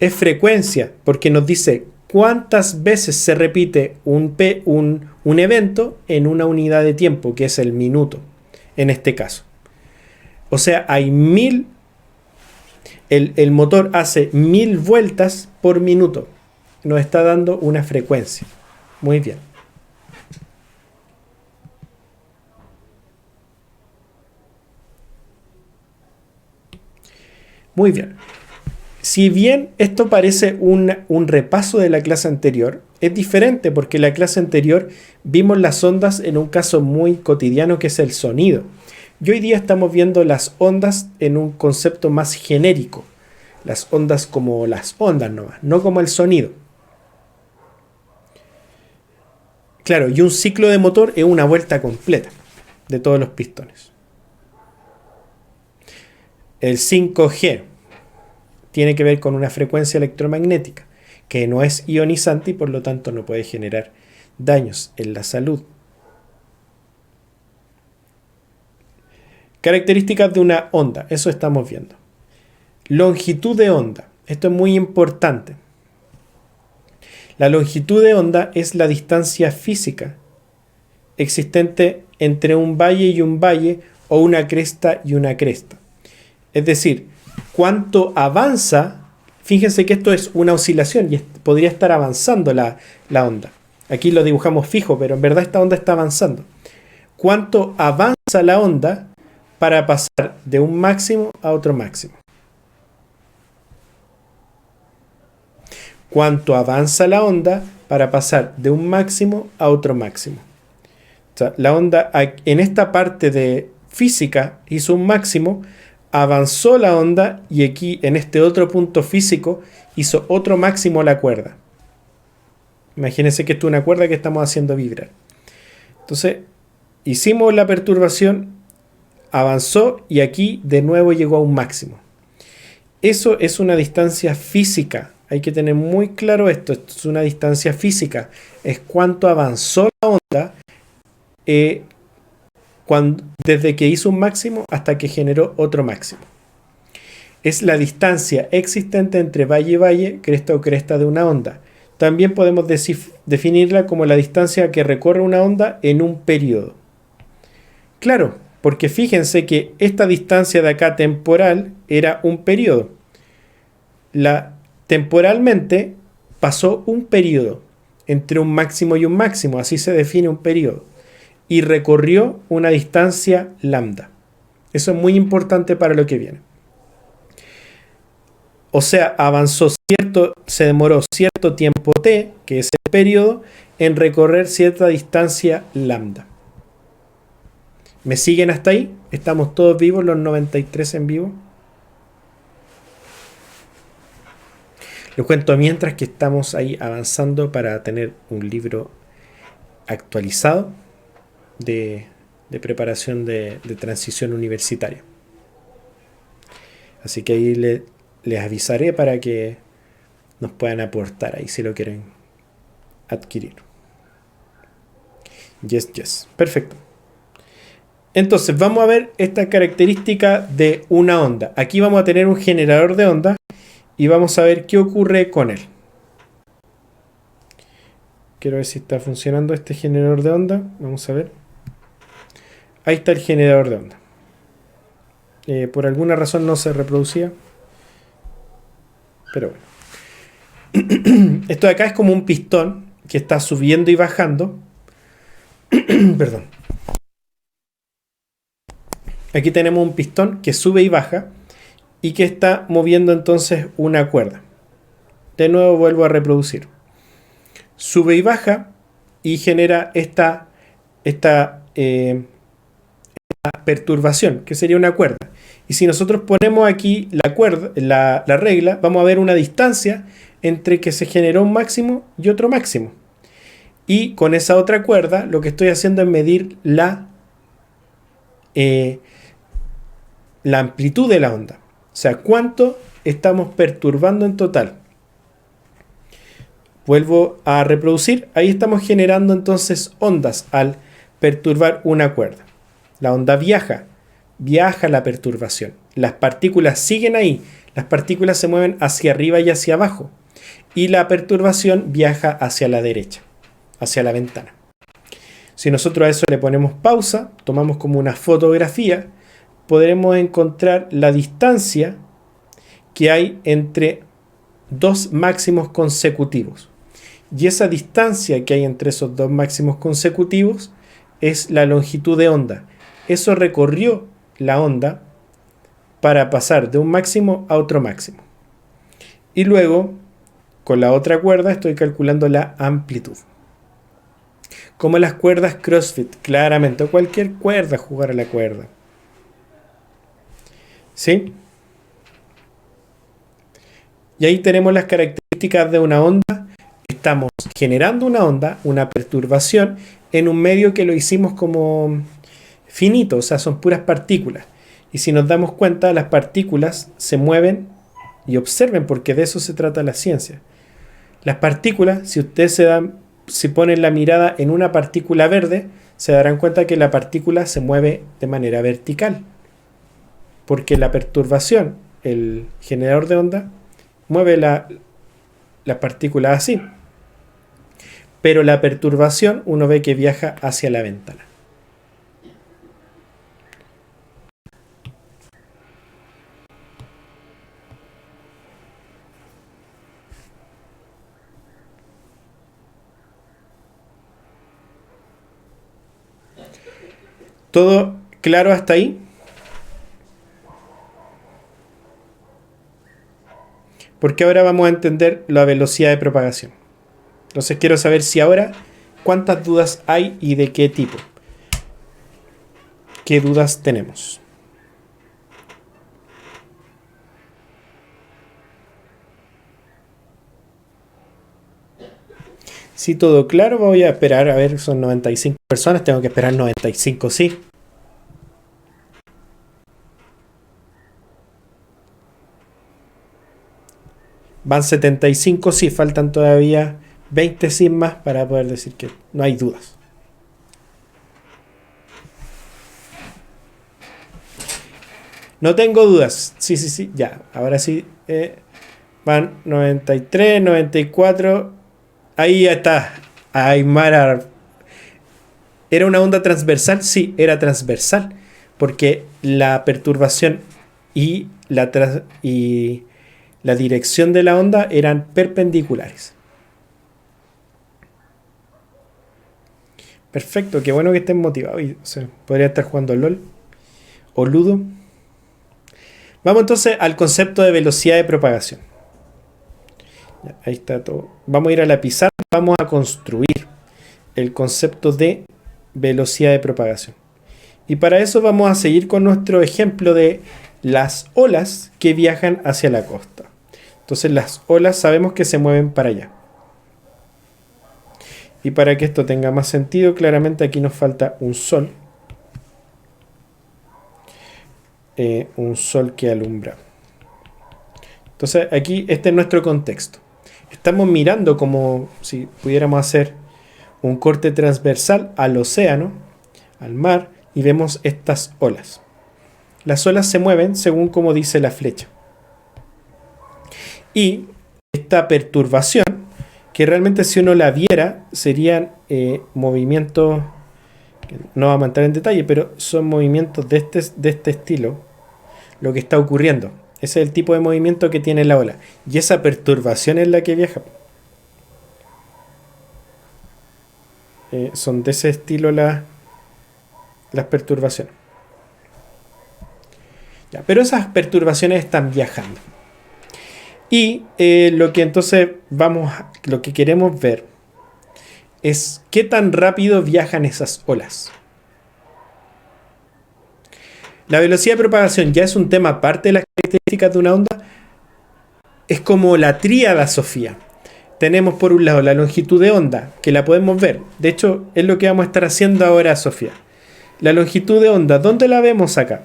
S1: Es frecuencia porque nos dice cuántas veces se repite un evento en una unidad de tiempo, que es el minuto, en este caso. O sea, hay 1000... El motor hace 1000 vueltas por minuto. Nos está dando una frecuencia. Muy bien. Muy bien. Si bien esto parece un repaso de la clase anterior, es diferente porque en la clase anterior vimos las ondas en un caso muy cotidiano que es el sonido. Y hoy día estamos viendo las ondas en un concepto más genérico. Las ondas como las ondas nomás, no como el sonido. Claro, y un ciclo de motor es una vuelta completa de todos los pistones. El 5G tiene que ver con una frecuencia electromagnética que no es ionizante y por lo tanto no puede generar daños en la salud. Características de una onda, eso estamos viendo. Longitud de onda, esto es muy importante. La longitud de onda es la distancia física existente entre un valle o una cresta y una cresta. Es decir, cuánto avanza, fíjense que esto es una oscilación y podría estar avanzando la onda. Aquí lo dibujamos fijo, pero en verdad esta onda está avanzando. Cuánto avanza la onda para pasar de un máximo a otro máximo. Cuánto avanza la onda para pasar de un máximo a otro máximo. O sea, la onda en esta parte de física hizo un máximo, avanzó la onda y aquí en este otro punto físico hizo otro máximo la cuerda. Imagínense que esto es una cuerda que estamos haciendo vibrar. Entonces, hicimos la perturbación, avanzó y aquí de nuevo llegó a un máximo. Eso es una distancia física. Hay que tener muy claro esto. Esto es una distancia física. Es cuánto avanzó la onda desde que hizo un máximo hasta que generó otro máximo. Es la distancia existente entre valle y valle, cresta o cresta de una onda. También podemos definirla como la distancia que recorre una onda en un periodo. Claro, porque fíjense que esta distancia de acá temporal era un periodo. Temporalmente pasó un periodo entre un máximo y un máximo, así se define un periodo, y recorrió una distancia lambda. Eso es muy importante para lo que viene. O sea, se demoró cierto tiempo t, que es el periodo, en recorrer cierta distancia lambda. ¿Me siguen hasta ahí? ¿Estamos todos vivos, los 93 en vivo? Les cuento mientras que estamos ahí avanzando para tener un libro actualizado de preparación de transición universitaria. Así que ahí les avisaré para que nos puedan aportar ahí si lo quieren adquirir. Yes. Perfecto. Entonces vamos a ver esta característica de una onda. Aquí vamos a tener un generador de onda y vamos a ver qué ocurre con él. Quiero ver si está funcionando este generador de onda. Vamos a ver. Ahí está el generador de onda. Por alguna razón no se reproducía. Pero bueno. Esto de acá es como un pistón que está subiendo y bajando. Perdón. Aquí tenemos un pistón que sube y baja y que está moviendo entonces una cuerda. De nuevo vuelvo a reproducir. Sube y baja y genera esta perturbación, que sería una cuerda. Y si nosotros ponemos aquí la cuerda, la regla, vamos a ver una distancia entre que se generó un máximo y otro máximo. Y con esa otra cuerda lo que estoy haciendo es medir la amplitud de la onda. O sea, cuánto estamos perturbando en total. Vuelvo a reproducir. Ahí estamos generando entonces ondas al perturbar una cuerda. La onda viaja la perturbación. Las partículas siguen ahí. Las partículas se mueven hacia arriba y hacia abajo. Y la perturbación viaja hacia la derecha, hacia la ventana. Si nosotros a eso le ponemos pausa, tomamos como una fotografía, podremos encontrar la distancia que hay entre dos máximos consecutivos. Y esa distancia que hay entre esos dos máximos consecutivos es la longitud de onda. Eso recorrió la onda para pasar de un máximo a otro máximo. Y luego, con la otra cuerda, estoy calculando la amplitud. Como las cuerdas CrossFit, claramente, o cualquier cuerda, jugar a la cuerda. ¿Sí? Y ahí tenemos las características de una onda. Estamos generando una onda, una perturbación, en un medio que lo hicimos como finito, o sea, son puras partículas. Y si nos damos cuenta, las partículas se mueven, y observen, porque de eso se trata la ciencia. Las partículas, si ustedes si ponen la mirada en una partícula verde, se darán cuenta que la partícula se mueve de manera vertical. Porque la perturbación, el generador de onda, mueve las partículas así. Pero la perturbación uno ve que viaja hacia la ventana. ¿Todo claro hasta ahí? Porque ahora vamos a entender la velocidad de propagación. Entonces quiero saber si ahora cuántas dudas hay y de qué tipo. ¿Qué dudas tenemos? Si todo claro, voy a esperar, a ver, son 95 personas, tengo que esperar 95 sí. Van 75 sí, faltan todavía 20 sí más para poder decir que no hay dudas. No tengo dudas. Sí, ya. Ahora sí. Van 93, 94. Ahí está. Aymara. ¿Era una onda transversal? Sí, era transversal. Porque la perturbación y la dirección de la onda eran perpendiculares. Perfecto, qué bueno que estén motivados. Podría estar jugando LOL o Ludo. Vamos entonces al concepto de velocidad de propagación. Ya, ahí está todo. Vamos a ir a la pizarra. Vamos a construir el concepto de velocidad de propagación. Y para eso vamos a seguir con nuestro ejemplo de las olas que viajan hacia la costa. Entonces las olas sabemos que se mueven para allá. Y para que esto tenga más sentido, claramente aquí nos falta un sol. Un sol que alumbra. Entonces aquí este es nuestro contexto. Estamos mirando como si pudiéramos hacer un corte transversal al océano, al mar, y vemos estas olas. Las olas se mueven según como dice la flecha. Y esta perturbación, que realmente si uno la viera, serían movimientos, que no vamos a entrar en detalle, pero son movimientos de este estilo, lo que está ocurriendo. Ese es el tipo de movimiento que tiene la ola. Y esa perturbación es la que viaja. Son de ese estilo las perturbaciones. Ya, pero esas perturbaciones están viajando. Y lo que entonces lo que queremos ver es qué tan rápido viajan esas olas. La velocidad de propagación ya es un tema aparte de las características de una onda. Es como la tríada, Sofía. Tenemos por un lado la longitud de onda, que la podemos ver. De hecho, es lo que vamos a estar haciendo ahora, Sofía. La longitud de onda, ¿dónde la vemos acá?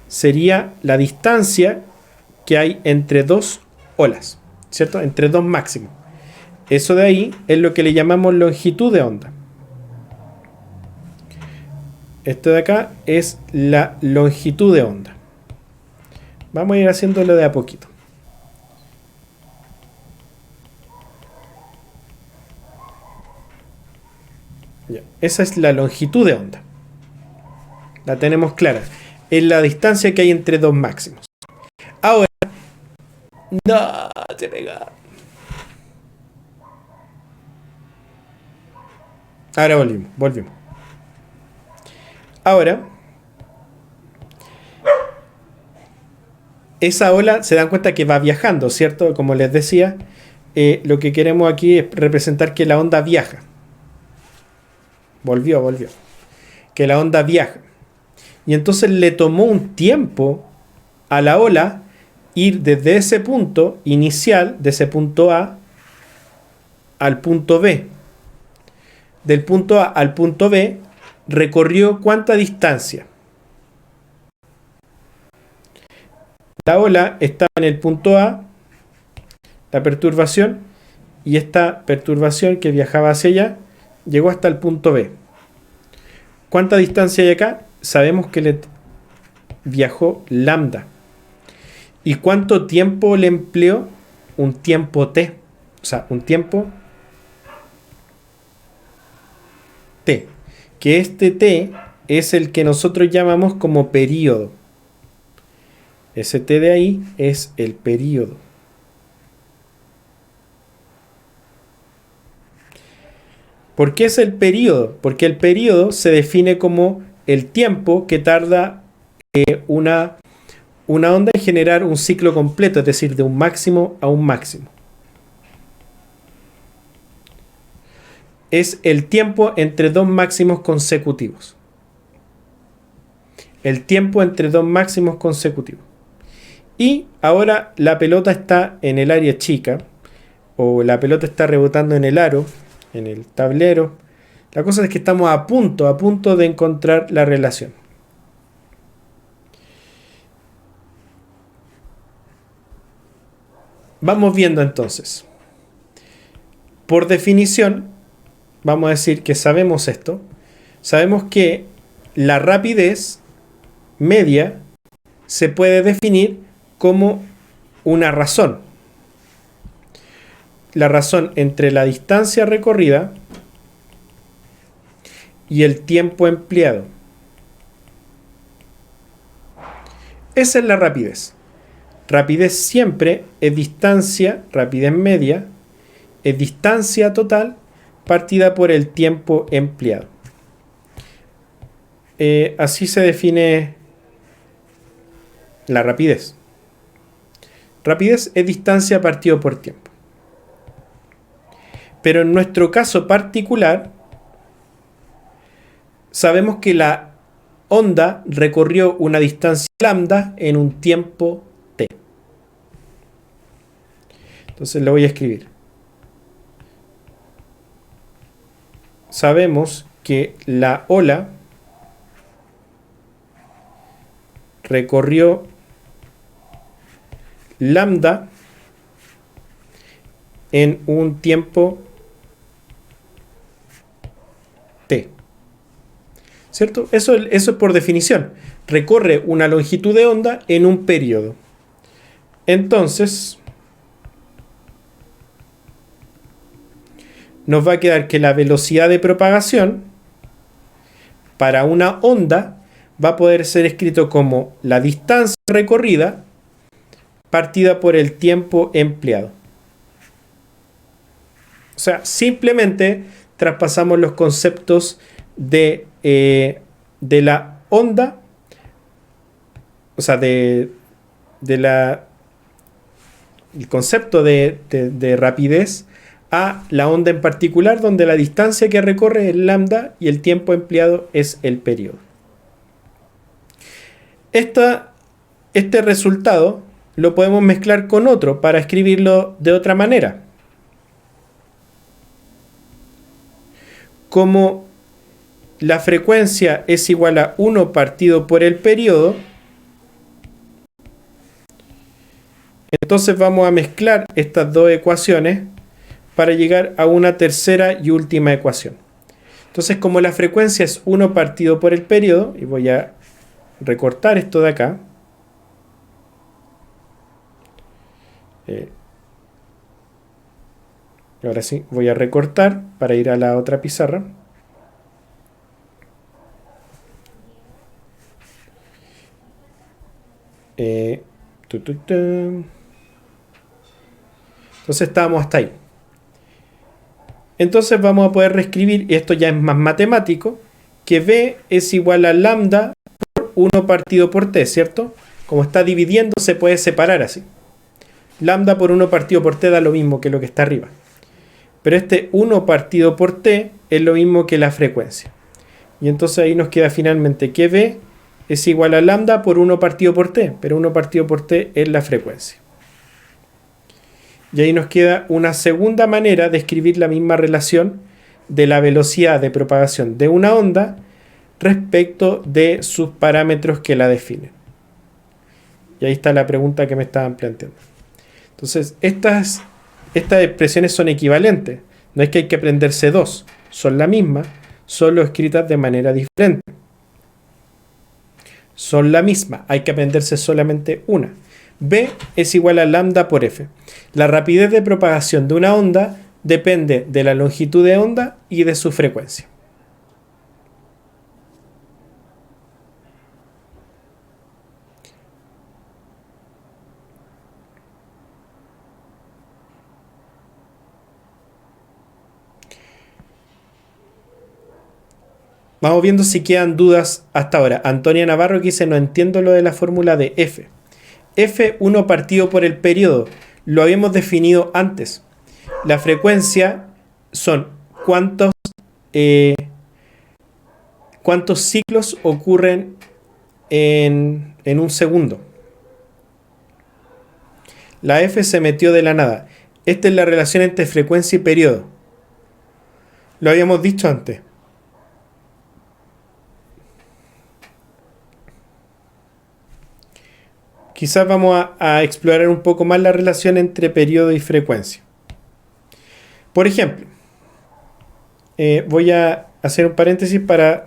S1: Sería la distancia que hay entre dos olas, ¿cierto? Entre dos máximos. Eso de ahí es lo que le llamamos longitud de onda. Esto de acá es la longitud de onda. Vamos a ir haciéndolo de a poquito. Ya, esa es la longitud de onda. La tenemos clara. Es la distancia que hay entre dos máximos. Ahora, no, te pega. Ahora volvimos. Ahora, esa ola se dan cuenta que va viajando, ¿cierto? Como les decía, lo que queremos aquí es representar que la onda viaja. Volvió. Que la onda viaja. Y entonces le tomó un tiempo a la ola ir desde ese punto inicial, de ese punto A, al punto B. Del punto A al punto B, recorrió ¿cuánta distancia? La ola estaba en el punto A, la perturbación, y esta perturbación que viajaba hacia allá, llegó hasta el punto B. ¿Cuánta distancia hay acá? Sabemos que le viajó lambda. ¿Y cuánto tiempo le empleó? Un tiempo t. O sea, un tiempo t. Que este t es el que nosotros llamamos como período. Ese t de ahí es el período. ¿Por qué es el período? Porque el período se define como el tiempo que tarda una onda en generar un ciclo completo, es decir, de un máximo a un máximo. Es el tiempo entre dos máximos consecutivos. El tiempo entre dos máximos consecutivos. Y ahora la pelota está en el área chica, o la pelota está rebotando en el aro, en el tablero. La cosa es que estamos a punto de encontrar la relación. Vamos viendo entonces. Por definición, vamos a decir que sabemos esto. Sabemos que la rapidez media se puede definir como una razón. La razón entre la distancia recorrida y el tiempo empleado. Esa es la rapidez. Rapidez siempre es distancia, rapidez media, es distancia total partida por el tiempo empleado. así se define la rapidez. Rapidez es distancia partido por tiempo. Pero en nuestro caso particular, sabemos que la onda recorrió una distancia lambda en un tiempo t. Entonces lo voy a escribir. Sabemos que la ola recorrió lambda en un tiempo t. ¿Cierto? Eso es por definición. Recorre una longitud de onda en un periodo. Entonces, nos va a quedar que la velocidad de propagación para una onda va a poder ser escrito como la distancia recorrida partida por el tiempo empleado. O sea, simplemente traspasamos los conceptos de la onda, o sea, el concepto de rapidez a la onda en particular, donde la distancia que recorre es lambda y el tiempo empleado es el periodo. Este resultado lo podemos mezclar con otro para escribirlo de otra manera. Como la frecuencia es igual a 1 partido por el periodo, entonces vamos a mezclar estas dos ecuaciones para llegar a una tercera y última ecuación. Entonces, como la frecuencia es 1 partido por el periodo, y voy a recortar esto de acá, ahora sí, voy a recortar para ir a la otra pizarra. Entonces estábamos hasta ahí. Entonces vamos a poder reescribir, y esto ya es más matemático, que V es igual a lambda por 1 partido por T, ¿cierto? Como está dividiendo, se puede separar así. Lambda por 1 partido por T da lo mismo que lo que está arriba. Pero este 1 partido por T es lo mismo que la frecuencia. Y entonces ahí nos queda finalmente que V es igual a lambda por 1 partido por T. Pero 1 partido por T es la frecuencia. Y ahí nos queda una segunda manera de escribir la misma relación de la velocidad de propagación de una onda respecto de sus parámetros que la definen. Y ahí está la pregunta que me estaban planteando. Entonces, estas expresiones son equivalentes. No es que hay que aprenderse dos. Son la misma, solo escritas de manera diferente. Son la misma, hay que aprenderse solamente una. B es igual a lambda por F. La rapidez de propagación de una onda depende de la longitud de onda y de su frecuencia. Vamos viendo si quedan dudas hasta ahora. Antonia Navarro que dice, no entiendo lo de la fórmula de F. F1 partido por el periodo. Lo habíamos definido antes. La frecuencia son cuántos ciclos ocurren en un segundo. La F se metió de la nada. Esta es la relación entre frecuencia y periodo. Lo habíamos dicho antes. Quizás vamos a explorar un poco más la relación entre periodo y frecuencia. Por ejemplo, voy a hacer un paréntesis para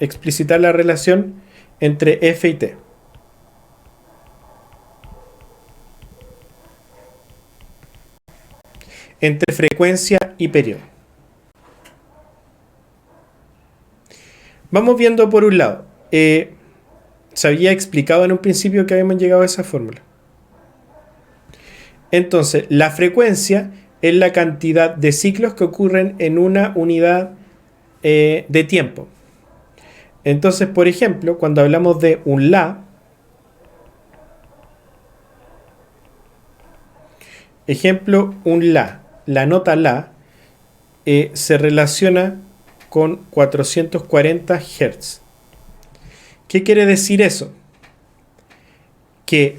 S1: explicitar la relación entre F y T. Entre frecuencia y periodo. Vamos viendo por un lado. Se había explicado en un principio que habíamos llegado a esa fórmula. Entonces, la frecuencia es la cantidad de ciclos que ocurren en una unidad de tiempo. Entonces, por ejemplo, cuando hablamos de un la, ejemplo, un la nota la se relaciona con 440 Hz. ¿Qué quiere decir eso? Que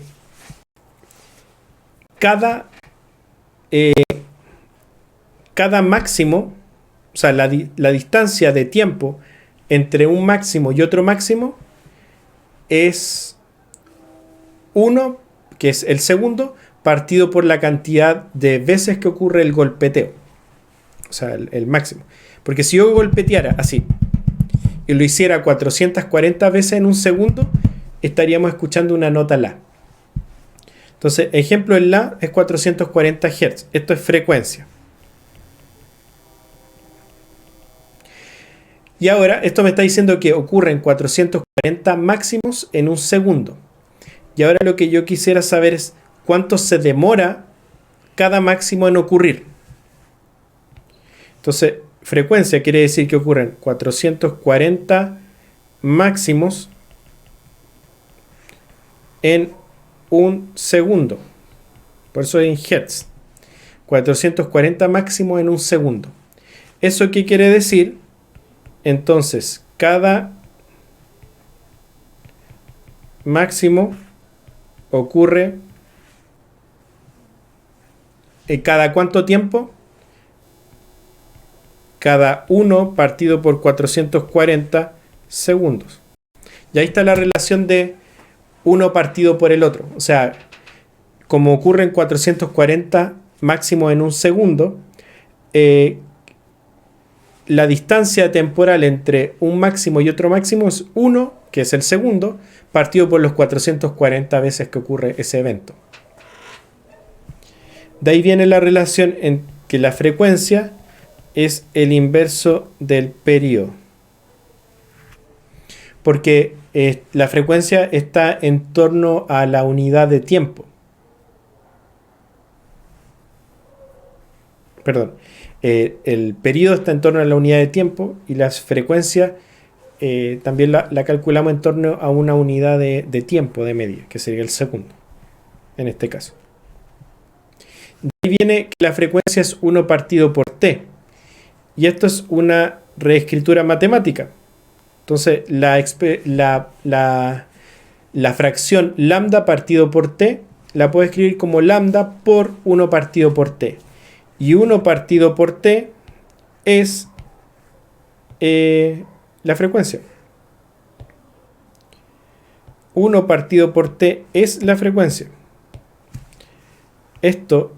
S1: cada, cada máximo, o sea, la distancia de tiempo entre un máximo y otro máximo es 1, que es el segundo, partido por la cantidad de veces que ocurre el golpeteo. O sea, el máximo. Porque si yo golpeteara así y lo hiciera 440 veces en un segundo, estaríamos escuchando una nota la. Entonces, ejemplo, el la es 440 Hz. Esto es frecuencia. Y ahora, esto me está diciendo que ocurren 440 máximos en un segundo. Y ahora lo que yo quisiera saber es cuánto se demora cada máximo en ocurrir. Entonces, frecuencia quiere decir que ocurren 440 máximos en un segundo. Por eso en Hertz. 440 máximos en un segundo. ¿Eso qué quiere decir? Entonces, cada máximo ocurre ¿en cada cuánto tiempo? Cada 1 partido por 440 segundos. Y ahí está la relación de 1 partido por el otro. O sea, como ocurren 440 máximo en un segundo, la distancia temporal entre un máximo y otro máximo es 1, que es el segundo, partido por los 440 veces que ocurre ese evento. De ahí viene la relación en que la frecuencia es el inverso del periodo. Porque la frecuencia está en torno a la unidad de tiempo. Perdón. El periodo está en torno a la unidad de tiempo y la frecuencia también la calculamos en torno a una unidad de tiempo de medida, que sería el segundo, en este caso. De ahí viene que la frecuencia es 1 partido por t. Y esto es una reescritura matemática. Entonces, la fracción lambda partido por t la puedo escribir como lambda por 1 partido por t. Y 1 partido por t es la frecuencia. 1 partido por t es la frecuencia. Esto,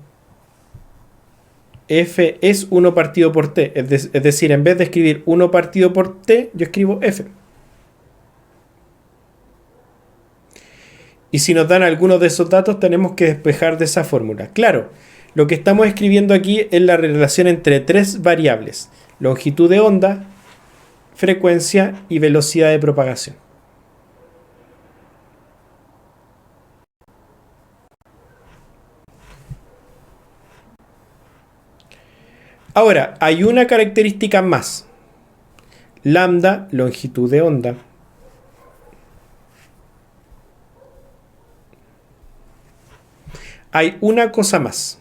S1: f es 1 partido por t. Es decir, en vez de escribir 1 partido por t, yo escribo f. Y si nos dan algunos de esos datos, tenemos que despejar de esa fórmula. Claro, lo que estamos escribiendo aquí es la relación entre 3 variables: longitud de onda, frecuencia y velocidad de propagación. Ahora, hay una característica más. Lambda, longitud de onda. Hay una cosa más.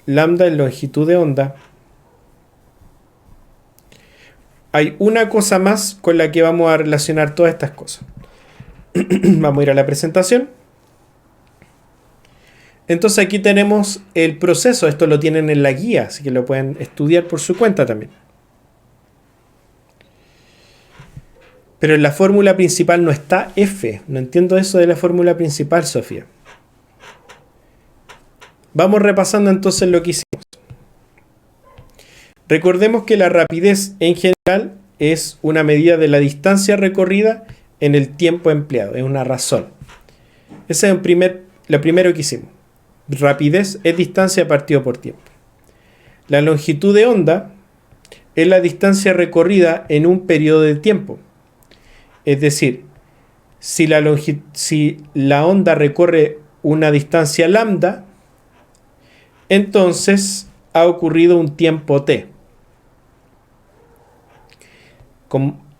S1: Lambda en longitud de onda. Hay una cosa más con la que vamos a relacionar todas estas cosas. Vamos a ir a la presentación. Entonces aquí tenemos el proceso. Esto lo tienen en la guía, así que lo pueden estudiar por su cuenta también. Pero en la fórmula principal no está F. No entiendo eso de la fórmula principal, Sofía. Vamos repasando entonces lo que hicimos. Recordemos que la rapidez en general es una medida de la distancia recorrida en el tiempo empleado. Es una razón. Ese es lo primero que hicimos. Rapidez es distancia partido por tiempo. La longitud de onda es la distancia recorrida en un periodo de tiempo. Es decir, si la onda recorre una distancia lambda, entonces ha ocurrido un tiempo t.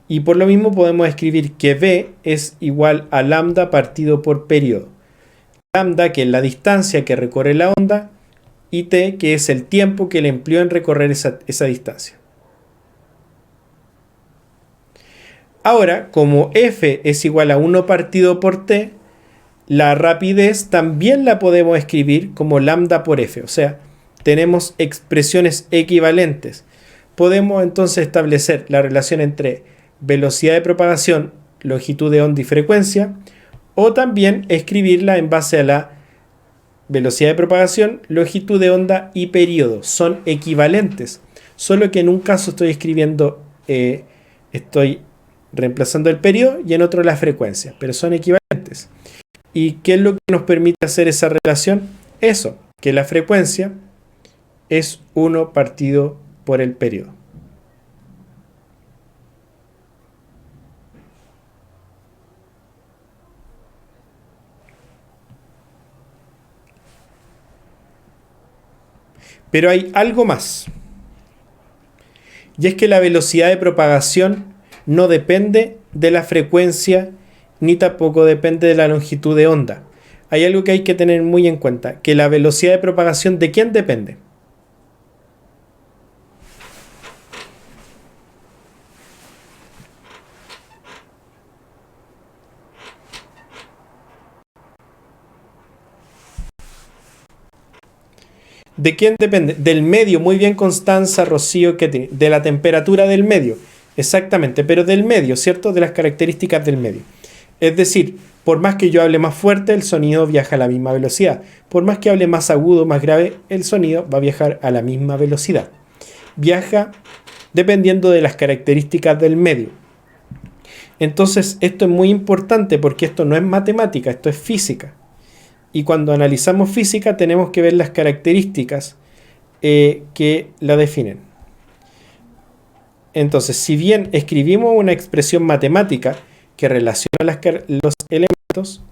S1: Y por lo mismo podemos escribir que v es igual a lambda partido por periodo. Lambda, que es la distancia que recorre la onda, y t, que es el tiempo que le empleó en recorrer esa distancia. Ahora, como f es igual a 1 partido por t, la rapidez también la podemos escribir como lambda por f. O sea, tenemos expresiones equivalentes. Podemos entonces establecer la relación entre velocidad de propagación, longitud de onda y frecuencia, o también escribirla en base a la velocidad de propagación, longitud de onda y periodo. Son equivalentes, solo que en un caso estoy reemplazando el periodo y en otro la frecuencia, pero son equivalentes. ¿Y qué es lo que nos permite hacer esa relación? Eso, que la frecuencia es 1 partido por el periodo. Pero hay algo más. Y es que la velocidad de propagación no depende de la frecuencia ni tampoco depende de la longitud de onda. Hay algo que hay que tener muy en cuenta, que la velocidad de propagación, ¿de quién depende? ¿De quién depende? Del medio, muy bien Constanza, Rocío, que de la temperatura del medio, exactamente, pero del medio, ¿cierto? De las características del medio. Es decir, por más que yo hable más fuerte, el sonido viaja a la misma velocidad. Por más que hable más agudo, más grave, el sonido va a viajar a la misma velocidad. Viaja dependiendo de las características del medio. Entonces, esto es muy importante porque esto no es matemática, esto es física. Y cuando analizamos física tenemos que ver las características que la definen. Entonces, si bien escribimos una expresión matemática que relaciona los elementos,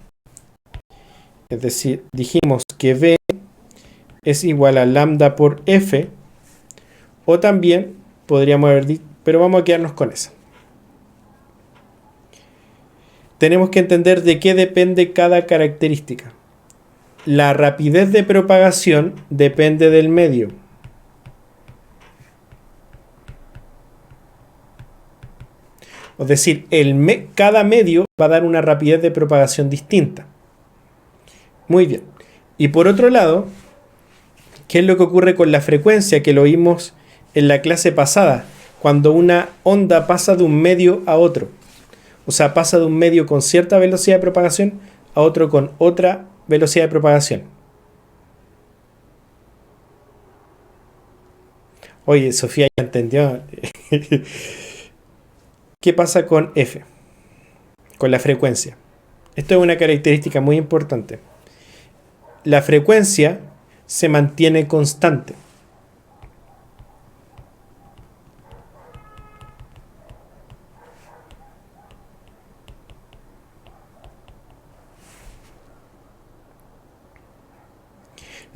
S1: es decir, dijimos que v es igual a lambda por f, o también podríamos haber dicho, pero vamos a quedarnos con esa. Tenemos que entender de qué depende cada característica. La rapidez de propagación depende del medio. Es decir, cada medio va a dar una rapidez de propagación distinta. Muy bien. Y por otro lado, ¿qué es lo que ocurre con la frecuencia? Que lo vimos en la clase pasada, cuando una onda pasa de un medio a otro. O sea, pasa de un medio con cierta velocidad de propagación a otro con otra velocidad de propagación. Oye, Sofía ya entendió. ¿Qué pasa con f? Con la frecuencia. Esto es una característica muy importante. La frecuencia se mantiene constante.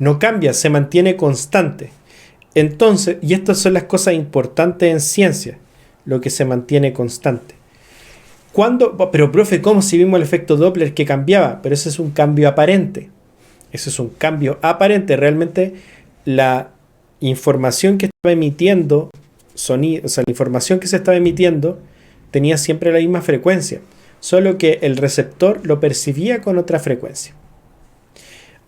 S1: No cambia, se mantiene constante. Entonces, y estas son las cosas importantes en ciencia, lo que se mantiene constante. Pero profe, ¿cómo si vimos el efecto Doppler que cambiaba? Pero ese es un cambio aparente. Eso es un cambio aparente. Realmente la información que estaba emitiendo, la información que se estaba emitiendo tenía siempre la misma frecuencia, solo que el receptor lo percibía con otra frecuencia.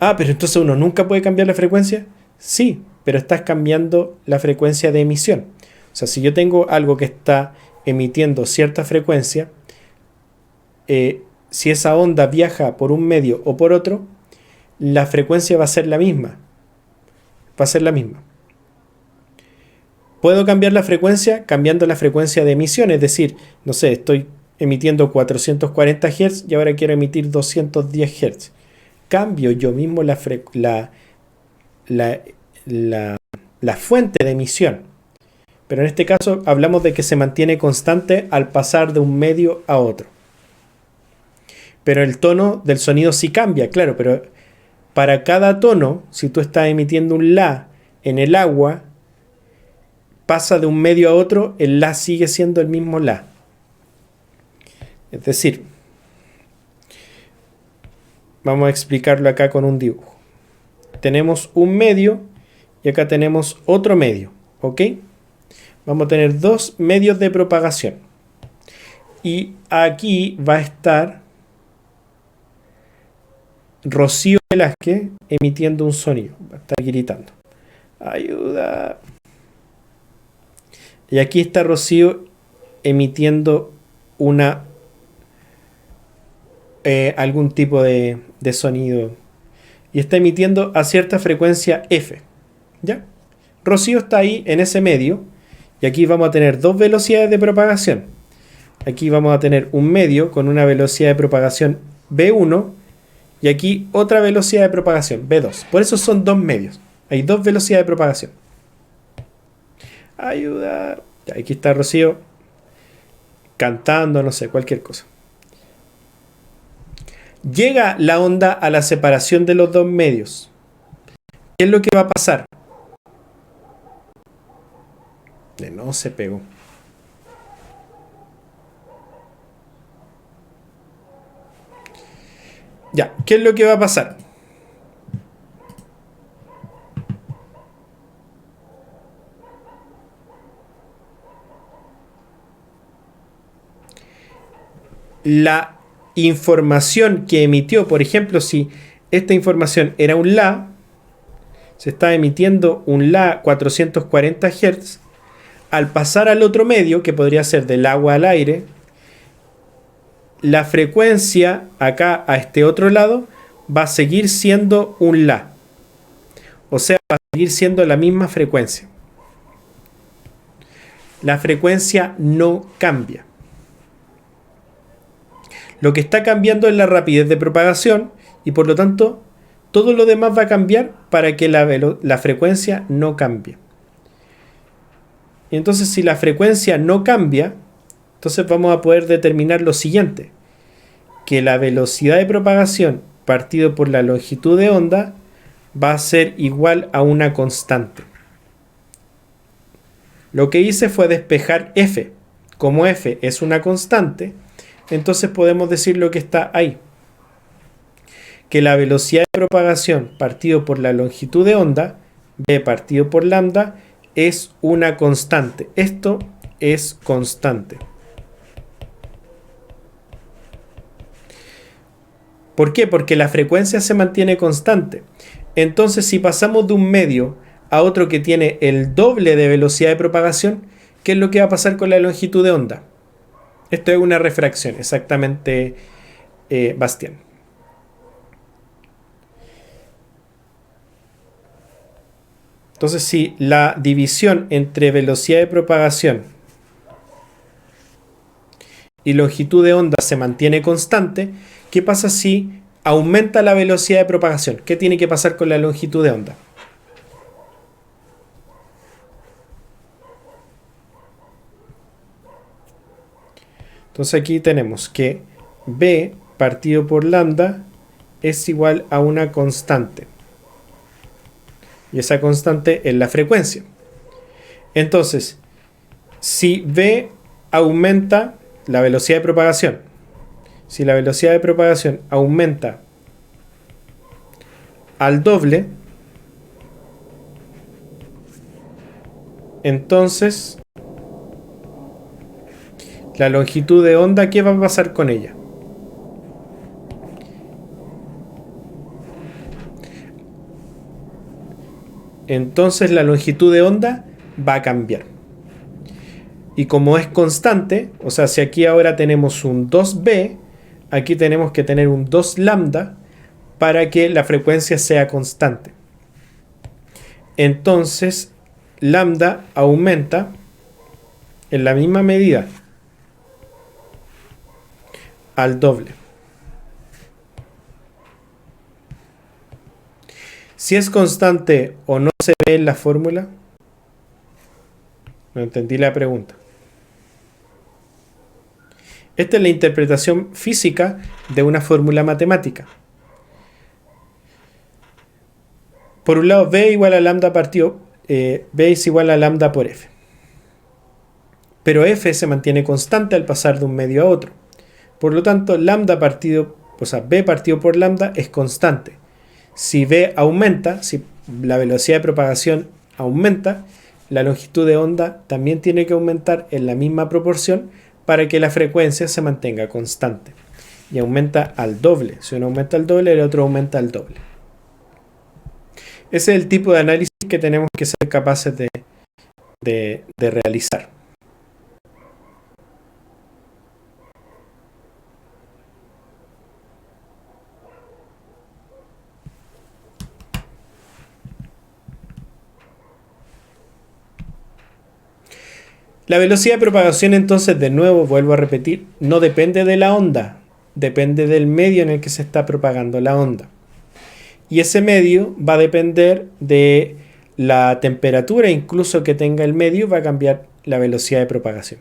S1: Ah, pero entonces uno nunca puede cambiar la frecuencia. Sí, pero estás cambiando la frecuencia de emisión. O sea, si yo tengo algo que está emitiendo cierta frecuencia, si esa onda viaja por un medio o por otro, la frecuencia va a ser la misma. Va a ser la misma. Puedo cambiar la frecuencia cambiando la frecuencia de emisión. Es decir, no sé, estoy emitiendo 440 Hz y ahora quiero emitir 210 Hz. Cambio yo mismo la fuente de emisión. Pero en este caso hablamos de que se mantiene constante al pasar de un medio a otro. Pero el tono del sonido sí cambia, claro, pero para cada tono, si tú estás emitiendo un la en el agua, pasa de un medio a otro, el La sigue siendo el mismo La. Es decir, vamos a explicarlo acá con un dibujo. Tenemos un medio y acá tenemos otro medio, ¿ok? Vamos a tener dos medios de propagación. Y aquí va a estar Rocío Velázquez emitiendo un sonido. Va a estar gritando: ¡ayuda! Y aquí está Rocío emitiendo algún tipo de sonido. Y está emitiendo a cierta frecuencia F. ¿Ya? Rocío está ahí en ese medio. Y aquí vamos a tener dos velocidades de propagación. Aquí vamos a tener un medio con una velocidad de propagación V1 y aquí otra velocidad de propagación V2. Por eso son dos medios. Hay dos velocidades de propagación. Ayuda. Aquí está Rocío cantando, no sé, cualquier cosa. Llega la onda a la separación de los dos medios. ¿Qué es lo que va a pasar? No se pegó. Ya, ¿qué es lo que va a pasar? La información que emitió, por ejemplo, si esta información era un La, se está emitiendo un La 440 Hz, al pasar al otro medio, que podría ser del agua al aire, la frecuencia acá a este otro lado va a seguir siendo un La. O sea, va a seguir siendo la misma frecuencia. La frecuencia no cambia. Lo que está cambiando es la rapidez de propagación y por lo tanto todo lo demás va a cambiar para que la frecuencia no cambie. Y entonces si la frecuencia no cambia, entonces vamos a poder determinar lo siguiente: que la velocidad de propagación partido por la longitud de onda va a ser igual a una constante. Lo que hice fue despejar F. Como F es una constante, entonces podemos decir lo que está ahí: que la velocidad de propagación partido por la longitud de onda, B partido por lambda, es una constante. Esto es constante. ¿Por qué? Porque la frecuencia se mantiene constante. Entonces, si pasamos de un medio a otro que tiene el doble de velocidad de propagación, ¿qué es lo que va a pasar con la longitud de onda? Esto es una refracción, exactamente, Bastián. Entonces, si la división entre velocidad de propagación y longitud de onda se mantiene constante, ¿qué pasa si aumenta la velocidad de propagación? ¿Qué tiene que pasar con la longitud de onda? Entonces aquí tenemos que B partido por lambda es igual a una constante. Y esa constante es la frecuencia. Entonces, si V aumenta la velocidad de propagación, si la velocidad de propagación aumenta al doble, entonces la longitud de onda, ¿qué va a pasar con ella? Entonces la longitud de onda va a cambiar. Y como es constante, o sea, si aquí ahora tenemos un 2B, aquí tenemos que tener un 2 lambda para que la frecuencia sea constante. Entonces, lambda aumenta en la misma medida al doble. Si es constante o no se ve en la fórmula, no entendí la pregunta. Esta es la interpretación física de una fórmula matemática. Por un lado, B igual a lambda partido, B es igual a lambda por F. pero f se mantiene constante al pasar de un medio a otro. Por lo tanto, lambda partido, o sea, b partido por lambda es constante. Si b aumenta, si la velocidad de propagación aumenta, la longitud de onda también tiene que aumentar en la misma proporción para que la frecuencia se mantenga constante. Y aumenta al doble. Si uno aumenta al doble, el otro aumenta al doble. Ese es el tipo de análisis que tenemos que ser capaces de realizar. La velocidad de propagación, entonces, de nuevo, vuelvo a repetir, no depende de la onda, depende del medio en el que se está propagando la onda. Y ese medio va a depender de la temperatura, incluso que tenga el medio, va a cambiar la velocidad de propagación.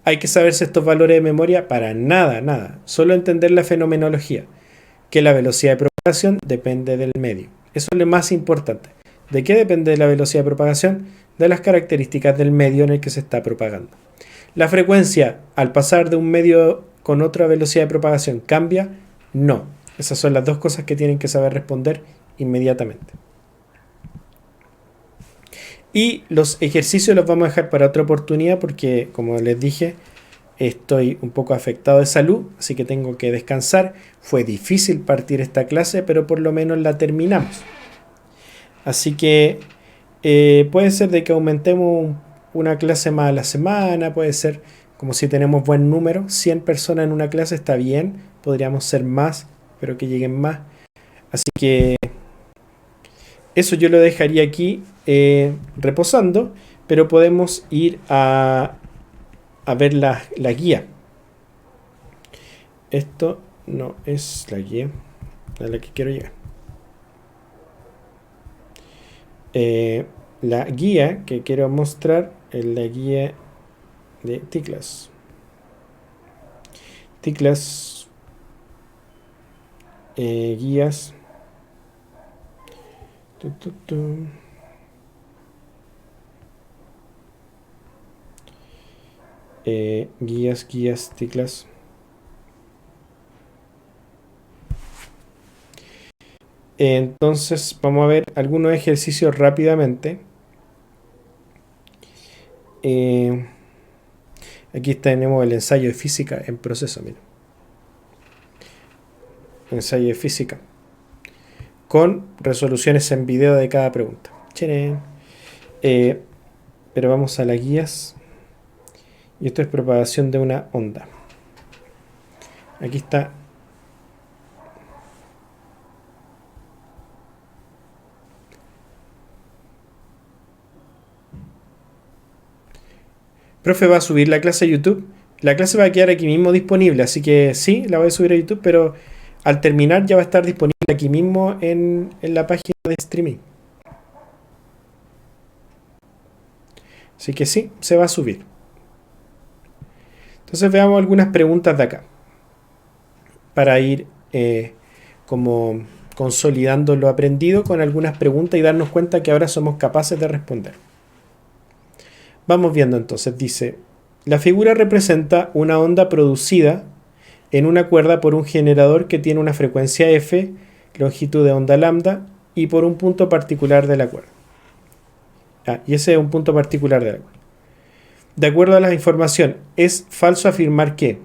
S1: ¿Hay que saberse estos valores de memoria? Para nada, nada. Solo entender la fenomenología, que la velocidad de propagación depende del medio. Eso es lo más importante. ¿De qué depende la velocidad de propagación? De las características del medio en el que se está propagando. ¿La frecuencia al pasar de un medio con otra velocidad de propagación cambia? No. Esas son las dos cosas que tienen que saber responder inmediatamente. Y los ejercicios los vamos a dejar para otra oportunidad porque, como les dije, estoy un poco afectado de salud, así que tengo que descansar. Fue difícil partir esta clase, pero por lo menos la terminamos. Así que puede ser de que aumentemos una clase más a la semana, puede ser como si tenemos buen número, 100 personas en una clase está bien, podríamos ser más, pero que lleguen más. Así que eso yo lo dejaría aquí reposando, pero podemos ir a ver la guía. Esto no es la guía a la que quiero llegar. La guía que quiero mostrar es la guía de TCLAS. TCLAS guías. Guías TCLAS. Entonces vamos a ver algunos ejercicios rápidamente. Aquí tenemos el ensayo de física en proceso. Miren. Ensayo de física con resoluciones en video de cada pregunta. Pero vamos a las guías. Y esto es propagación de una onda. Aquí está. Profe, ¿va a subir la clase a YouTube? La clase va a quedar aquí mismo disponible, así que sí, la voy a subir a YouTube, pero al terminar ya va a estar disponible aquí mismo en la página de streaming. Así que sí, se va a subir. Entonces veamos algunas preguntas de acá, para ir como consolidando lo aprendido con algunas preguntas y darnos cuenta que ahora somos capaces de responder. Vamos viendo entonces, dice, la figura representa una onda producida en una cuerda por un generador que tiene una frecuencia f, longitud de onda lambda, y por un punto particular de la cuerda. Y ese es un punto particular de la cuerda. De acuerdo a la información, es falso afirmar que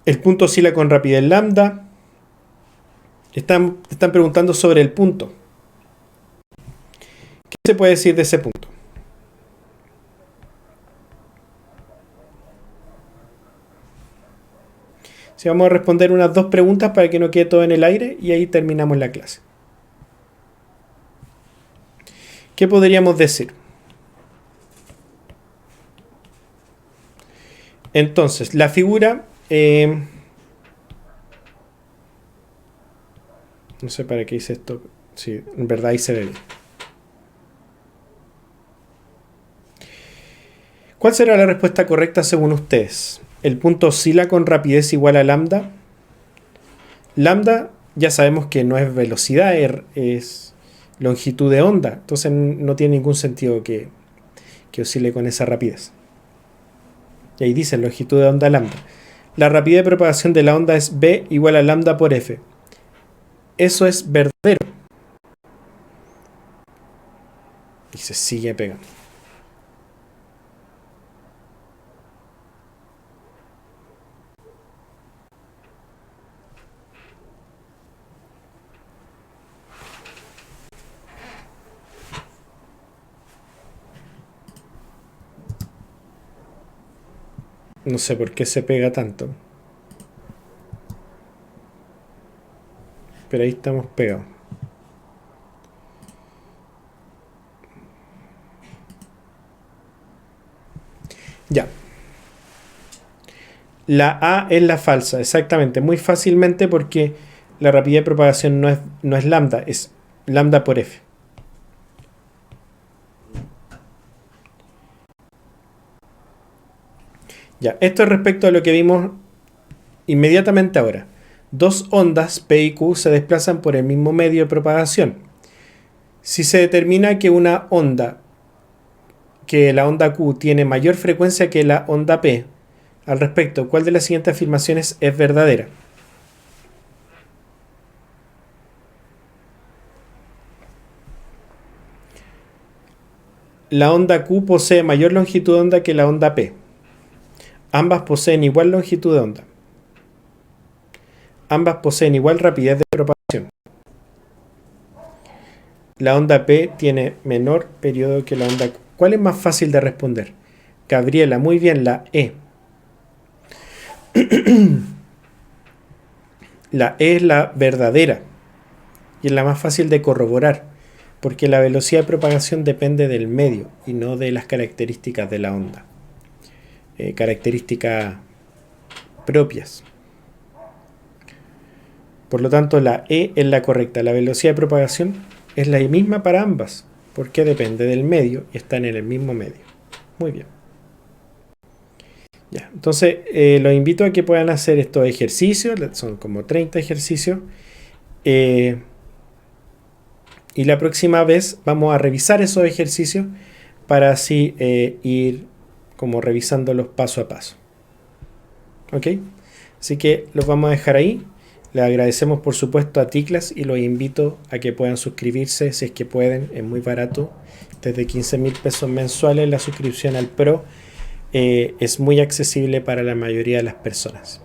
S1: el punto oscila con rapidez lambda. Están preguntando sobre el punto. ¿Qué se puede decir de ese punto? Si vamos a responder unas dos preguntas para que no quede todo en el aire y ahí terminamos la clase. ¿Qué podríamos decir? Entonces, la figura... no sé para qué hice esto. Sí, en verdad ahí se ve bien. ¿Cuál será la respuesta correcta según ustedes? ¿El punto oscila con rapidez igual a lambda? Lambda ya sabemos que no es velocidad, es longitud de onda. Entonces no tiene ningún sentido que oscile con esa rapidez. Y ahí dice longitud de onda lambda. La rapidez de propagación de la onda es b igual a lambda por f. Eso es verdadero. Y se sigue pegando. No sé por qué se pega tanto. Pero ahí estamos pegados. Ya. La A es la falsa, exactamente. Muy fácilmente porque la rapidez de propagación no es lambda, es lambda por f. Ya, esto es respecto a lo que vimos inmediatamente ahora. Dos ondas P y Q se desplazan por el mismo medio de propagación. Si se determina que la onda Q tiene mayor frecuencia que la onda P, al respecto, ¿cuál de las siguientes afirmaciones es verdadera? La onda Q posee mayor longitud de onda que la onda P. Ambas poseen igual longitud de onda. Ambas poseen igual rapidez de propagación. La onda P tiene menor periodo que la onda Q. ¿Cuál es más fácil de responder? Gabriela, muy bien, la E. La E es la verdadera y es la más fácil de corroborar, porque la velocidad de propagación depende del medio y no de las características de la onda. Características propias. Por lo tanto, la E es la correcta. La velocidad de propagación es la misma para ambas, porque depende del medio y están en el mismo medio. Muy bien. Ya, entonces, los invito a que puedan hacer estos ejercicios. Son como 30 ejercicios. Y la próxima vez vamos a revisar esos ejercicios para así ir como revisándolos paso a paso. ¿Ok? Así que los vamos a dejar ahí. Les agradecemos por supuesto a Ticlas y los invito a que puedan suscribirse si es que pueden. Es muy barato. Desde 15,000 pesos mensuales la suscripción al Pro es muy accesible para la mayoría de las personas.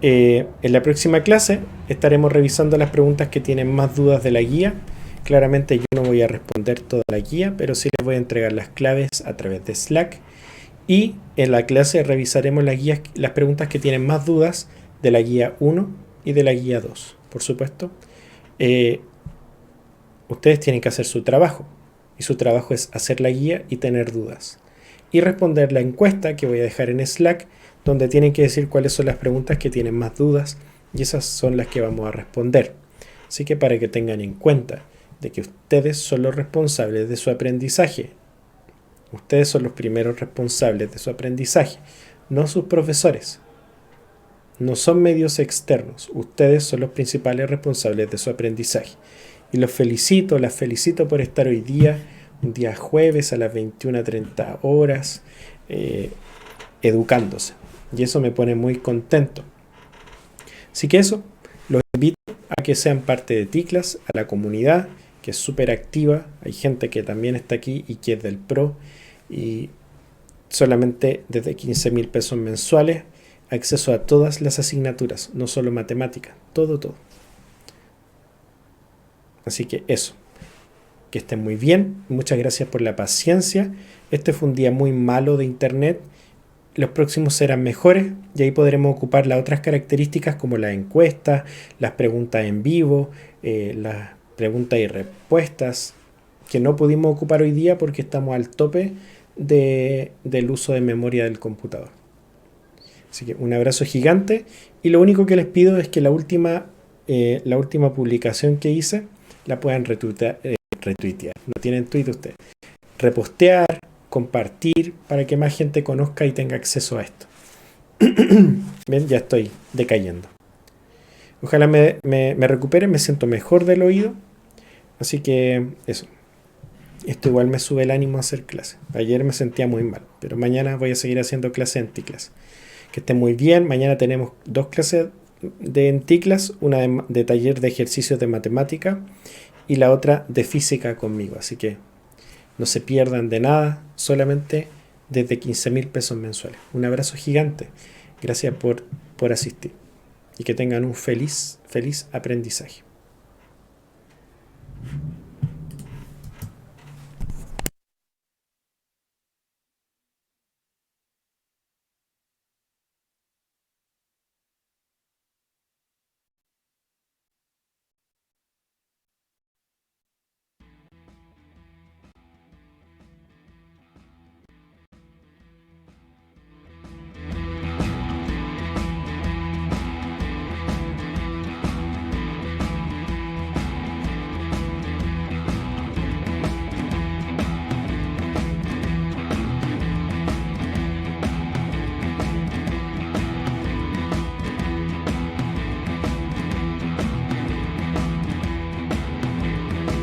S1: En la próxima clase estaremos revisando las preguntas que tienen más dudas de la guía. Claramente yo no voy a responder toda la guía, pero sí les voy a entregar las claves a través de Slack. Y en la clase revisaremos las preguntas que tienen más dudas de la guía 1 y de la guía 2. Por supuesto, ustedes tienen que hacer su trabajo. Y su trabajo es hacer la guía y tener dudas. Y responder la encuesta que voy a dejar en Slack, donde tienen que decir cuáles son las preguntas que tienen más dudas. Y esas son las que vamos a responder. Así que para que tengan en cuenta de que ustedes son los responsables de su aprendizaje. Ustedes son los primeros responsables de su aprendizaje, no sus profesores. No son medios externos. Ustedes son los principales responsables de su aprendizaje. Y las felicito por estar hoy día, un día jueves a las 21:30 horas, educándose. Y eso me pone muy contento. Así que eso, los invito a que sean parte de Ticlas, a la comunidad, que es súper activa. Hay gente que también está aquí y que es del Pro. Y solamente desde 15,000 pesos mensuales, acceso a todas las asignaturas, no solo matemáticas, todo. Así que eso, que estén muy bien, muchas gracias por la paciencia. Este fue un día muy malo de internet, los próximos serán mejores y ahí podremos ocupar las otras características como las encuestas, las preguntas en vivo, las preguntas y respuestas que no pudimos ocupar hoy día porque estamos al tope del uso de memoria del computador. Así que un abrazo gigante y lo único que les pido es que la última publicación que hice la puedan retuitear. No tienen tweet ustedes. Repostear, compartir para que más gente conozca y tenga acceso a esto. Bien, ya estoy decayendo. Ojalá me recupere, me siento mejor del oído. Así que eso. Esto igual me sube el ánimo a hacer clase. Ayer me sentía muy mal, pero mañana voy a seguir haciendo clase en TICLAS. Que esté muy bien. Mañana tenemos 2 clases en TICLAS, una de taller de ejercicios de matemática y la otra de física conmigo. Así que no se pierdan de nada, solamente desde 15.000 pesos mensuales. Un abrazo gigante. Gracias por asistir y que tengan un feliz aprendizaje.